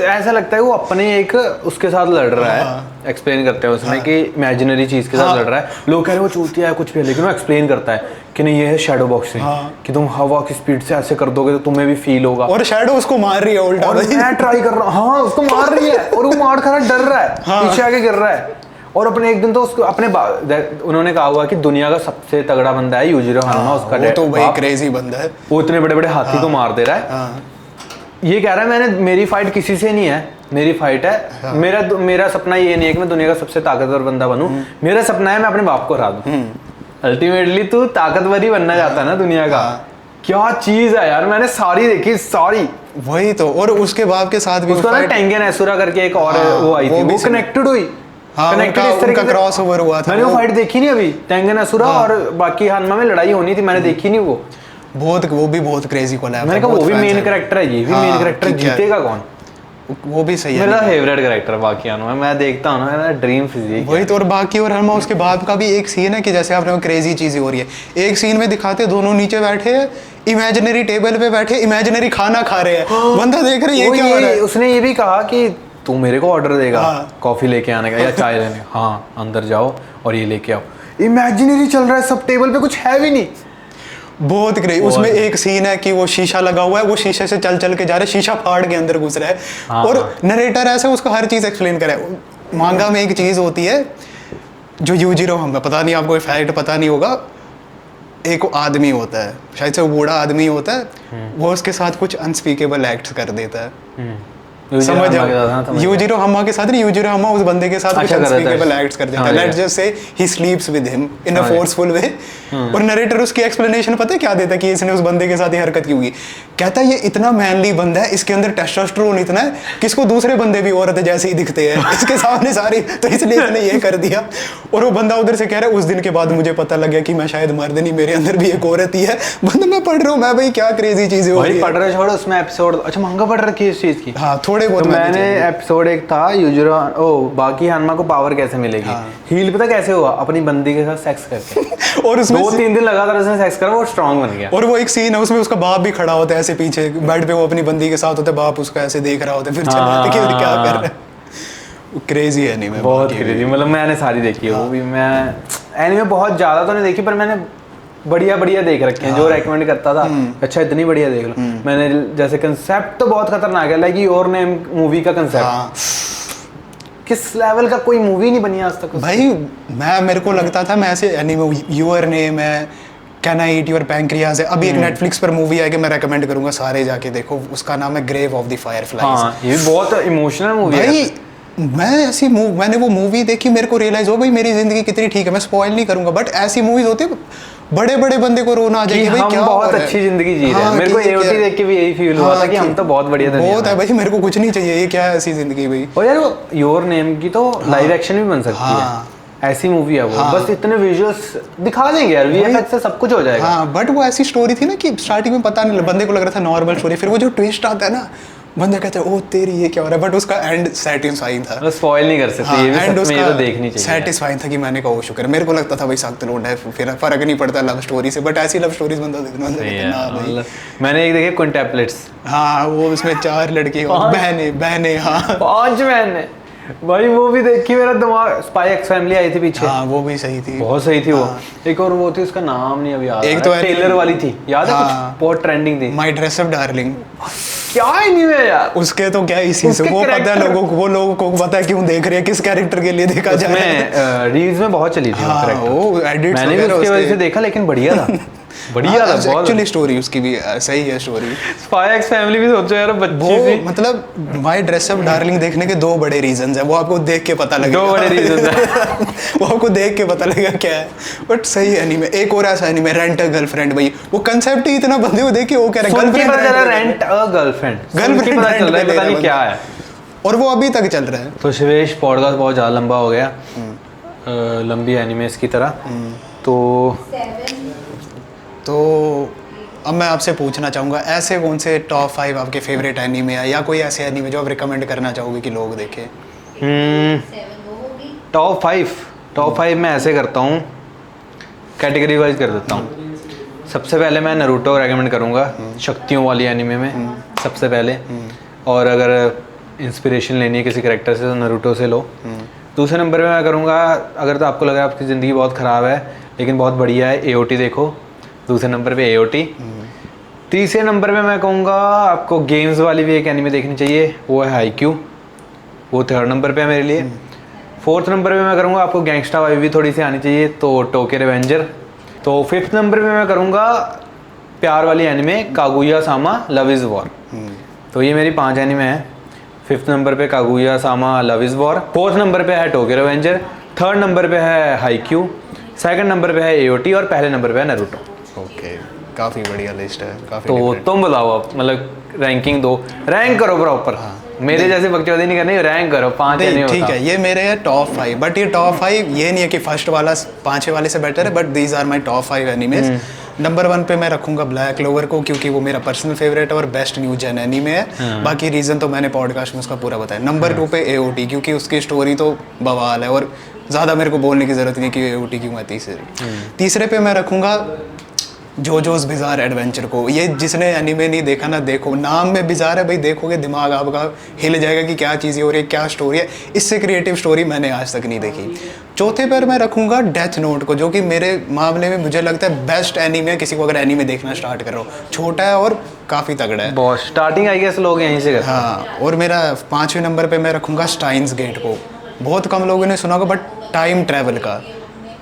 ऐसा लगता है वो अपने एक उसके साथ लड़ रहा है, एक्सप्लेन करते हैं उसमें कि इमेजिनरी चीज के साथ लड़ रहा है। लोग कह रहे हैं वो चूतिया है कुछ भी है, लेकिन वो एक्सप्लेन करता है कि नहीं ये है शैडो बॉक्सिंग, कि तुम हवा की स्पीड से ऐसे कर दोगे तो तुम्हें भी फील होगा। और शैडो उसको मार रही है उल्टा, और मैं ट्राई कर रहा हूँ, हाँ उसको मार रही है और वो मार खा रहा, डर रहा है, पीछे आगे गिर रहा है। और अपने एक दिन तो उसको अपने उन्होंने कहा हुआ कि दुनिया का सबसे तगड़ा बंदा है यूजिरो हानमा, उसका वो तो भाई क्रेजी बंदा है, वो इतने बड़े बड़े हाथी को मार दे रहा है। ये कह रहा है मेरी फाइट किसी से नहीं है, मेरी फाइट है, मेरा सपना ये नहीं है कि मैं दुनिया का सबसे ताकतवर बंदा बनूं, मेरा सपना है मैं अपने बाप को हरा दूं। अल्टीमेटली तू ताकतवर ही बनना चाहता है ना दुनिया का। क्या चीज है यार, मैंने सारी देखी, सारी वही तो। और उसके बाप के साथ भी उसका ना टेंगन एसुरा करके एक और वो आई थी, वो कनेक्टेड हुई, उनका क्रॉस ओवर हुआ था। मैंने वो फाइट देखी नहीं अभी, टेंगन एसुरा और बाकी हानमा में लड़ाई होनी थी, मैंने देखी नहीं वो भी बहुत क्रेजी कोलैब है। मैंने कहा वो भी मेन कैरेक्टर है, ये भी मेन कैरेक्टर, जीतेगा कौन? वो भी सही है, मेरा फेवरेट कैरेक्टर बाकी हानमा, मैं देखता हूं ना, मेरा ड्रीम फिजिक वही तो। और बाकी और हानमा उसके बाद का भी एक सीन है कि जैसे आपने क्रेजी चीजें हो रही है, एक सीन में दिखाते दोनों नीचे बैठे हैं, इमेजिनरी टेबल पे बैठे, इमेजिनरी खाना खा रहे हैं, बंदा देख रहे हैं ये क्या हो रहा है। उसने ये भी कहा कि तू मेरे को ऑर्डर देगा कॉफी लेके आने का या चाय लेने का, हाँ अंदर जाओ और ये लेके आओ। इमेजिनरी चल रहा है सब, टेबल पे कुछ है भी नहीं। बहुत क्रेजी। उसमें एक सीन है कि वो शीशा लगा हुआ है, वो शीशे से चल चल के जा रहे, शीशा फाड़ के अंदर घुस रहा है। हाँ, और हाँ। नरेटर ऐसे उसको हर चीज एक्सप्लेन करे। मांगा में एक चीज होती है जो यूजिरो, हमें पता नहीं, आपको फैक्ट पता नहीं होगा, एक आदमी होता है, शायद से वो बूढ़ा आदमी होता है, वो उसके साथ कुछ अनस्पीकेबल एक्ट कर देता है। समझ जाओ, यूजिरो हम्मा के साथ नहीं, यूजिरो हम्मा उस बंदे के साथ कुछ अनस्पीकेबल एक्ट्स कर देता है। Let's just say he sleeps with him in a forceful way, और नरेटर उसकी एक्सप्लेनेशन पता है क्या देता है कि इसने उस बंदे के साथ ये हरकत क्यों की। कहता है ये इतना मैनली बंदा है, इसके अंदर टेस्टोस्टेरोन इतना है कि इसको दूसरे बंदे भी औरत जैसे ही दिखते हैं इसके सामने सारी, तो इसलिए इसने ये कर दिया। और वो बंदा उधर से कह रहा है उस दिन के बाद मुझे पता लग गया कि मैं शायद मर्द नहीं, मेरे अंदर भी एक औरत ही है। बंदा मैं पढ़ रहा हूँ, मैं भाई क्या क्रेजी चीजें हो रही है। पढ़ रहे छोड़ो, उसमें एपिसोड अच्छा महंगा पढ़ रखी है इस चीज की। हाँ थोड़े बहुत तो मैंने एपिसोड एक था यूजिरो, बाकी हनुमा को पावर कैसे मिलेगी। हील पता कैसे हुआ, अपनी बंदी के साथ सेक्स करके। और उसमें 2-3 दिन लगातार उसने सेक्स करा, वो स्ट्रांग बन गया। और वो एक सीन है उसमें उसका बाप भी खड़ा होता है ऐसे पीछे बेड पे, वो अपनी बंदी के साथ होता है, बाप उसका ऐसे देख रहा होता है, फिर चला जाता है कि क्या कर रहा है। क्रेजी एनीमे, बहुत क्रेजी। मतलब मैंने सारी देखी है वो भी। मैं एनीमे बहुत ज्यादा तो नहीं देखी, पर मैंने बढ़िया बढ़िया देख रखे हैं। जो रेकमेंड करता था अच्छा इतनी बढ़िया देख लो। मैंने जैसे कंसेप्ट तो बहुत खतरनाक है, लाइक योर नेम मूवी का कंसेप्ट किस लेवल का कोई मूवी नहीं बनी आज तक भाई। मेरे को लगता था मैं ऐसे एनीमे, योर नेम है, can I eat your pancreas है, अभी एक नेटफ्लिक्स पर मूवी है कि मैं रेकमेंड करूंगा सारे जाके देखो, उसका नाम है ग्रेव ऑफ द फायरफ्लाइज। हाँ, ये भी बहुत इमोशनल मूवी है भाई। मैंने वो मूवी देखी, मेरे को रियलाइज हो भाई मेरी जिंदगी कितनी ठीक है। मैं स्पॉइल नहीं करूंगा, बट ऐसी मूवीज होती है बड़े बड़े बंदे को रोना आ जाएगी, भाई क्या बहुत अच्छी जिंदगी जी रहे हैं। मेरे को एओटी देख के भी यही फील हुआ था कि हम तो बहुत बढ़िया दुनिया में बहुत है भाई, मेरे को कुछ नहीं चाहिए, ये क्या है ऐसी जिंदगी भाई। और यार वो योर नेम की तो लाइव एक्शन भी बन सकती है, ऐसी मूवी है वो। बस इतने विजुअल्स दिखा देंगे यार, वीएफएक्स से सब कुछ हो जाएगा। हाँ, बट वो ऐसी स्टोरी थी ना कि स्टार्टिंग में पता नहीं, बंदे को लग रहा था नॉर्मल स्टोरी, फिर वो जो ट्विस्ट आता है ना, बंदा कहता है ओ तेरी ये क्या हो रहा है, बट उसका एंड सेटिस्फाइंग था। स्पॉइल नहीं कर सकते, ये भी सच में, ये तो देखनी चाहिए। सेटिस्फाइंग था कि मैंने कहा ओ शुक्र। मेरे को लगता था भाई सख्त लोड है, फिर फर्क नहीं पड़ता लव स्टोरी से, बट ऐसी लव स्टोरीज बंदा देखना भाई। मैंने एक देखे क्विंटेप्लेट्स। हाँ, वो उसमें 4 लड़की बहने। हाँ 5 बहने भाई, वो भी देखी, मेरा दिमाग। स्पाई एक्स फैमिली आई थी पीछे। हाँ वो भी सही थी, बहुत सही थी वो। एक और वो थी, उसका नाम नहीं अभी याद। एक तो टेलर वाली थी, याद है कुछ बहुत ट्रेंडिंग थी। माय ड्रेस अप डार्लिंग, क्या एनीमे यार उसके तो क्या इसी से वो पता है लोगों को, वो लोगों को पता है क्यों देख रहे हैं, किस कैरेक्टर के लिए देखा जा रहा है। रील्स में बहुत चली थी वो कैरेक्टर, वो एडिट्स मैंने भी उसकी वजह से देखा, लेकिन बढ़िया था। बढ़िया था बहुत। एक्चुअली स्टोरी उसकी भी सही है स्टोरी। स्पाई एक्स फैमिली भी सोचो यार, बच्ची सी। मतलब माय ड्रेस अप डार्लिंग देखने के 2 बड़े रीजंस है, वो आपको देख के पता लगेगा। 2 बड़े रीजंस है वो आपको देख के पता लगेगा क्या है, बट सही है एनीमे। एक और ऐसा एनीमे रेंट अ गर्लफ्रेंड, भाई वो कांसेप्ट ही इतना बंदे को देख के वो कह रहा है गर्लफ्रेंड रेंट अ गर्लफ्रेंड पता नहीं क्या है, और वो अभी तक चल रहा है। तो शिवेश पॉडकास्ट बहुत ज़्यादा लंबा हो गया, लंबी एनिमेस की तरह। तो अब मैं आपसे पूछना चाहूँगा, ऐसे कौन से टॉप 5 आपके फेवरेट एनीमे है, या कोई ऐसे एनीमे जो आप रिकमेंड करना चाहोगे कि लोग देखें? टॉप 5 मैं ऐसे करता हूँ, कैटेगरी वाइज कर देता हूँ। सबसे पहले मैं नारुतो रेकमेंड करूँगा, शक्तियों वाली एनीमे में सबसे पहले। और अगर इंस्पिरेशन लेनी है किसी कैरेक्टर से तो नारुतो से लो। दूसरे नंबर पे मैं करूँगा, अगर तो आपको लगा आपकी ज़िंदगी बहुत ख़राब है लेकिन बहुत बढ़िया है, एओटी देखो। दूसरे नंबर पे एओटी। तीसरे नंबर पे मैं कहूँगा आपको गेम्स वाली भी एक एनीमे देखनी चाहिए, वो है हाईक्यू, वो 3rd नंबर पे है मेरे लिए। 4th नंबर पे मैं करूँगा आपको गैंगस्टर वाइब भी थोड़ी सी आनी चाहिए, तो टोक्यो रिवेंजर। तो 5th नंबर पे मैं करूँगा प्यार वाली anime Kaguya Sama love is war. तो ये मेरी 5 एनीमे हैं। 5th नंबर पे Kaguya Sama love is war, 4th number पे है टोक्यो रिवेंजर, 3rd नंबर पे है हाईक्यू, 2nd नंबर पे है एओटी और पहले नंबर पे है नारुतो। ओके, काफ़ी बढ़िया लिस्ट है, काफ़ी। तो तुम बताओ आप, मतलब रैंकिंग दो, रैंक करो प्रॉपर। मेरे जैसे बकचोदी नहीं करनी, रैंक करो 5 एनीमे। ठीक है, ये मेरे है टॉप 5, बट ये टॉप 5 ये नहीं है कि फर्स्ट वाला 5वें वाले से बेटर है, but these are my top 5 animes. Number 1 पे मैं रखूंगा ब्लैक क्लोवर को, क्योंकि वो मेरा पर्सनल फेवरेट है और बेस्ट न्यू जेन एनीमे है। बाकी रीज़न तो मैंने पॉडकास्ट में उसका पूरा बताया। नंबर 2 पे एओटी, क्योंकि उसकी स्टोरी तो बवाल है और ज़्यादा मेरे को बोलने की ज़रूरत नहीं कि एओटी क्यों है तीसरे पे मैं रखूँगा जोजोस बिजार एडवेंचर को। ये जिसने एनीमे नहीं देखा ना, देखो, नाम में बिजार है भाई, देखोगे दिमाग आपका हिल जाएगा कि क्या चीज़ें हो रही है, क्या स्टोरी है। इससे क्रिएटिव स्टोरी मैंने आज तक नहीं देखी। चौथे पर मैं रखूँगा डेथ नोट को, जो कि मेरे मामले में मुझे लगता है बेस्ट एनीमे है किसी को अगर एनीमे देखना स्टार्ट कर रहा हो। छोटा है और काफ़ी तगड़ा है। बहुत स्टार्टिंग आई गेस लोग यहीं से करते हैं। हाँ, और मेरा 5वें नंबर पे मैं रखूँगा स्टाइन्स गेट को। बहुत कम लोगों ने सुना होगा, बट टाइम ट्रैवल का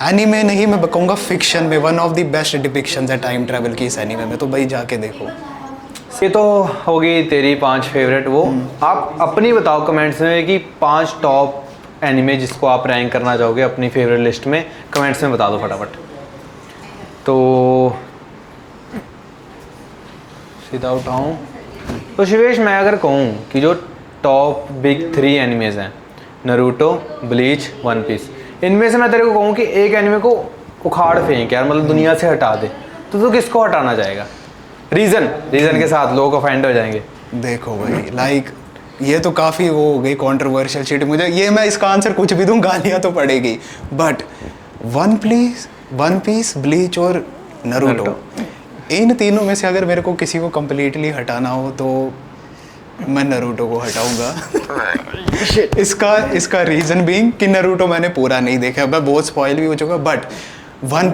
एनीमे नहीं, मैं कहूँगा फिक्शन में one of the best depictions है टाइम ट्रैवल की इस एनीमे में, तो भाई जाके देखो। ये तो होगी तेरी 5 फेवरेट। वो आप अपनी बताओ कमेंट्स में कि 5 टॉप एनीमे जिसको आप रैंक करना चाहोगे अपनी फेवरेट लिस्ट में, कमेंट्स में बता दो फटाफट। तो सीधा उठाऊं तो शिवेश, मैं अगर कहूँ कि जो टॉप बिग 3 एनिमेज हैं, नारुतो, ब्लीच, वन पीस, इनमें से मैं तेरे को कहूँ कि एक एनिमे को उखाड़ फेंक यार, मतलब दुनिया से हटा दे, तो तू किसको हटाना चाहेगा? रीज़न के साथ, लोग ऑफेंड हो जाएंगे। देखो भाई, लाइक ये तो काफ़ी वो हो गई कॉन्ट्रोवर्शियल शीट, मुझे ये, मैं इसका आंसर कुछ भी दूँ गालियाँ तो पड़ेगी, बट वन पीस, ब्लीच और नारुतो, इन तीनों में से अगर मेरे को किसी को कम्प्लीटली हटाना हो तो मैं नारुतो को हटाऊंगा। इसका रीज़न बीइंग कि नारुतो मैंने पूरा नहीं देखा, मैं बहुत स्पॉइल भी हो चुका, बट वन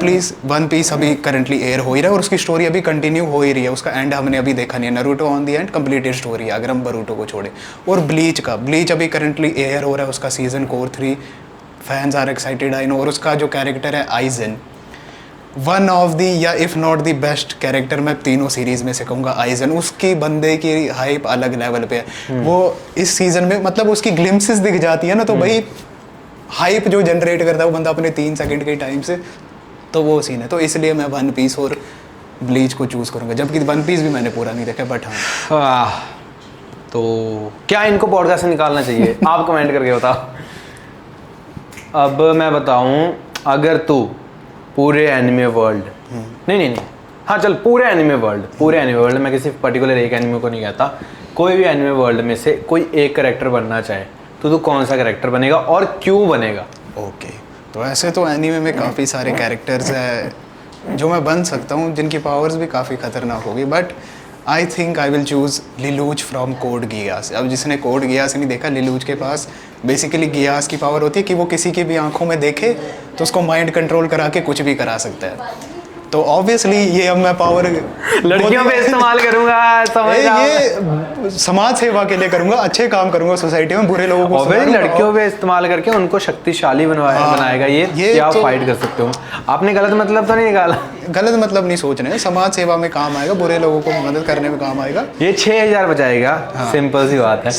पीस अभी करंटली एयर हो ही रहा है और उसकी स्टोरी अभी कंटिन्यू हो ही रही है, उसका एंड हमने अभी देखा नहीं है। Naruto on the and completed story है अगर हम नारुतो को छोड़े। और ब्लीच अभी करंटली एयर हो रहा है, उसका सीजन कोर 3, fans are excited I know, और उसका जो कैरेक्टर है आइजन, वन ऑफ दी या if not the best character मैं तीनों सीरीज़ में से कहूँगा आइजन। उसकी बंदे की हाइप अलग लेवल पे है। वो इस सीज़न में मतलब उसकी ग्लिम्पसेस दिख जाती है ना, तो भाई हाइप जो जनरेट करता है वो बंदा अपने 3 सेकंड के टाइम से, तो वो सीन है। तो इसलिए मैं वन पीस और ब्लीच को चूज़ करूँगा, जबकि वन पीस भी मैंने पूरा नहीं देखा, बट हाँ। तो क्या इनको पॉडकास्ट से निकालना चाहिए? आप कमेंट करके बताओ। अब मैं बताऊँ, अगर तू पूरे एनिमे वर्ल्ड, नहीं, हाँ चल, पूरे एनिमे वर्ल्ड, मैं किसी पर्टिकुलर एक एनिमे को नहीं कहता, कोई भी एनिमे वर्ल्ड में से कोई एक कैरेक्टर बनना चाहे तो तू कौन सा कैरेक्टर बनेगा और क्यों बनेगा? ओके, तो ऐसे तो एनीमे में काफ़ी सारे कैरेक्टर्स हैं जो मैं बन सकता हूँ, जिनकी पावर्स भी काफ़ी खतरनाक होगी, but I think I will choose Lelouch from Code Geass. अब जिसने कोड गियास नहीं देखा, लिलूज के पास बेसिकली गियास की पावर होती है कि वो किसी की भी आंखों में देखे तो उसको माइंड कंट्रोल करा के कुछ भी करा सकता है। तो ऑब्वियसली ये अब मैं पावर लड़कियों पे इस्तेमाल करूंगा, ये समाज सेवा के लिए करूंगा, अच्छे काम करूंगा सोसाइटी में, बुरे लोगों को लड़कियों पे इस्तेमाल करके उनको शक्तिशाली बनाएगा। ये आप तो फाइट कर सकते हो। आपने गलत मतलब तो नहीं निकाला? गलत मतलब नहीं सोच रहे हैं, समाज सेवा में काम आएगा, बुरे लोगों को मदद करने में काम आएगा। ये 6000 बचाएगा। हाँ। सिंपल सी बात है।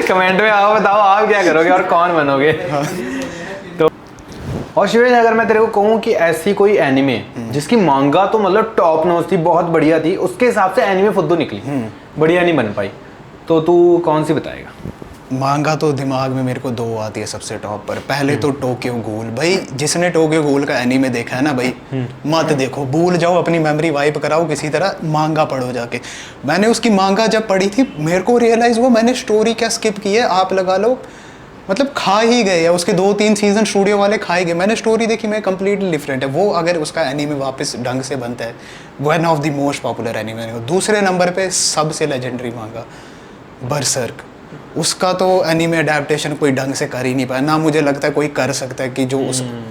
कमेंट में आओ, बताओ आप क्या करोगे और कौन बनोगे। हाँ। और शिवेश, अगर मैं तेरे को कहूँ कि ऐसी कोई एनिमे जिसकी मांगा तो मतलब टॉप नॉच थी, बहुत बढ़िया थी, उसके हिसाब से एनिमे फुद्दू निकली, बढ़िया नहीं बन पाई, तो तू कौन सी बताएगा? मांगा तो दिमाग में मेरे को 2 आती है सबसे टॉप पर। पहले तो टोक्यो गूल। भाई जिसने टोक्यो गूल का एनीमे देखा है ना भाई, मत देखो, भूल जाओ, अपनी मेमोरी वाइप कराओ किसी तरह, मांगा पढ़ो जाके। मैंने उसकी मांगा जब पढ़ी थी मेरे को रियलाइज़ हुआ मैंने स्टोरी क्या स्किप की है, आप लगा लो मतलब खा ही गए, या उसके 2-3 सीजन स्टूडियो वाले खाए गए। मैंने स्टोरी देखी, मैं कंप्लीटली डिफरेंट है वो। अगर उसका एनीमे वापस ढंग से बनता है, one of the most popular anime. दूसरे नंबर पे सबसे लेजेंडरी मांगा बरसर्क। उसका तो एनीमे अडेप्टेशन कोई ढंग से कर ही नहीं पाया, ना मुझे लगता है कोई कर सकता है कि जो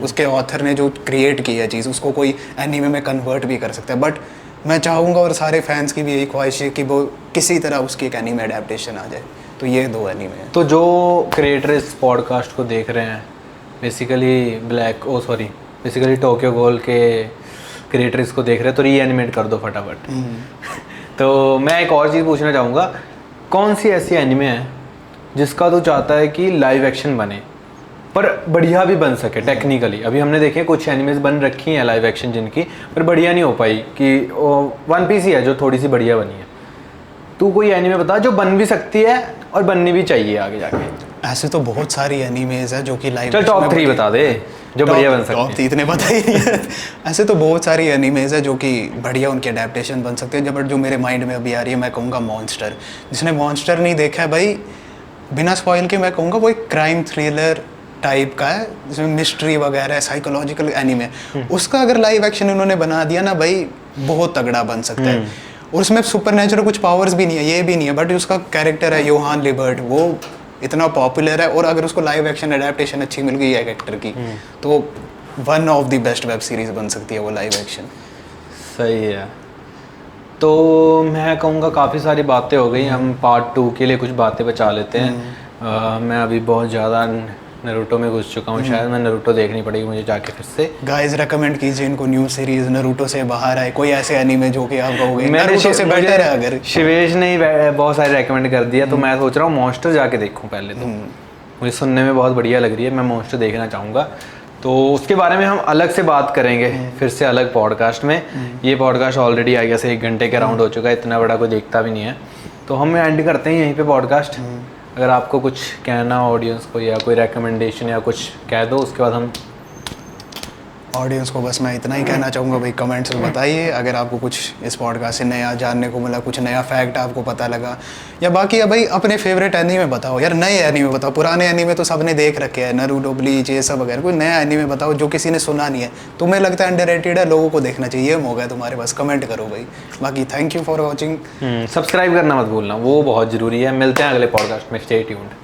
उसके ऑथर ने जो क्रिएट की है चीज़, उसको कोई एनीमे में कन्वर्ट भी कर सकता है। बट मैं चाहूँगा और सारे फैंस की भी यही ख्वाहिश है कि वो किसी तरह उसकी एक एनीमे अडेप्टेशन आ जाए। तो ये 2 एनीमे हैं। तो जो क्रिएटर इस पॉडकास्ट को देख रहे हैं, बेसिकली टोक्यो गूल के क्रिएटर इसको देख रहे हैं, तो रीएनिमेट कर दो फटाफट। तो मैं एक और चीज़ पूछना चाहूँगा, कौन सी ऐसी एनिमे है जिसका तो चाहता है कि लाइव एक्शन बने पर बढ़िया भी बन सके टेक्निकली? अभी हमने देखे कुछ एनिमेज बन रखी हैं लाइव एक्शन जिनकी, पर बढ़िया नहीं हो पाई, कि वन पीस ही है जो थोड़ी सी बढ़िया बनी है। तू कोई एनिमे बता जो बन भी सकती है और बननी भी चाहिए आगे जाके। ऐसे तो बहुत सारी एनिमेज है जो कि लाइव, चल टॉप 3 बता दे जो बढ़िया बन सकती है। टॉप 3 इतने पता ही नहीं है। ऐसे तो बहुत सारी एनिमेज है जो कि बढ़िया उनके अडेप्टेशन बन सकते हैं, जब जो मेरे माइंड में अभी आ रही है मैं कहूँगा मॉन्स्टर। जिसने मॉन्स्टर नहीं देखा है भाई, बिना स्पॉइल के मैं कहूँगा वो एक क्राइम थ्रिलर टाइप का है, जिसमें मिस्ट्री वगैरह साइकोलॉजिकल एनीमे, उसका अगर लाइव एक्शन इन्होंने बना दिया ना भाई, बहुत तगड़ा बन सकता है। और उसमें सुपर नेचुरल कुछ पावर्स भी नहीं है, ये भी नहीं है, बट उसका कैरेक्टर है योहान लिबर्ट, वो इतना पॉपुलर है, और अगर उसको लाइव एक्शन एडेप्टेशन अच्छी मिल गई है एक्टर की, तो one of the best web series बन सकती है वो लाइव एक्शन। सही है। तो मैं कहूँगा काफ़ी सारी बातें हो गई, हम पार्ट 2 के लिए कुछ बातें बचा लेते हैं। मैं अभी बहुत ज़्यादा नरूटो में घुस चुका हूँ, शायद मैं नरूटो देखनी पड़ेगी मुझे जाके फिर से। गाइस रेकमेंड कीजिए इनको न्यू सीरीज नरूटो से बाहर आए, कोई ऐसे एनीमे जो कि आप कहोगे नरूटो से बेटर है। अगर शिवेश ने ही बहुत सारे रेकमेंड कर दिया, तो मैं सोच रहा हूँ मॉन्स्टर जाके देखूँ पहले। तो मुझे सुनने में बहुत बढ़िया लग रही है, मैं मॉन्स्टर देखना चाहूँगा। तो उसके बारे में हम अलग से बात करेंगे फिर से अलग पॉडकास्ट में। ये पॉडकास्ट ऑलरेडी आ गया से 1 घंटे के राउंड हो चुका है, इतना बड़ा कोई देखता भी नहीं है, तो हम एंड करते हैं यहीं पे पॉडकास्ट। अगर आपको कुछ कहना ऑडियंस को या कोई रेकमेंडेशन या कुछ कह दो, उसके बाद हम ऑडियंस को बस मैं इतना ही कहना चाहूँगा भाई, कमेंट्स में बताइए अगर आपको कुछ इस पॉडकास्ट से नया जानने को मिला, कुछ नया फैक्ट आपको पता लगा, या बाकी है भाई अपने फेवरेट एनीमे बताओ यार, नए एनीमे बताओ। पुराने एनीमे तो सबने देख रखे हैं, नारुतो, ब्लीच, ये सब वगैरह, कोई नया एनीमे बताओ जो किसी ने सुना नहीं है, तुम्हें लगता है अंडररेटेड है, लोगों को देखना चाहिए, ये मौका है तुम्हारे पास, कमेंट करो भाई। बाकी thank you for watching, subscribe करना मत भूलना, वो बहुत ज़रूरी है। मिलते हैं अगले पॉडकास्ट में, स्टे ट्यून्ड।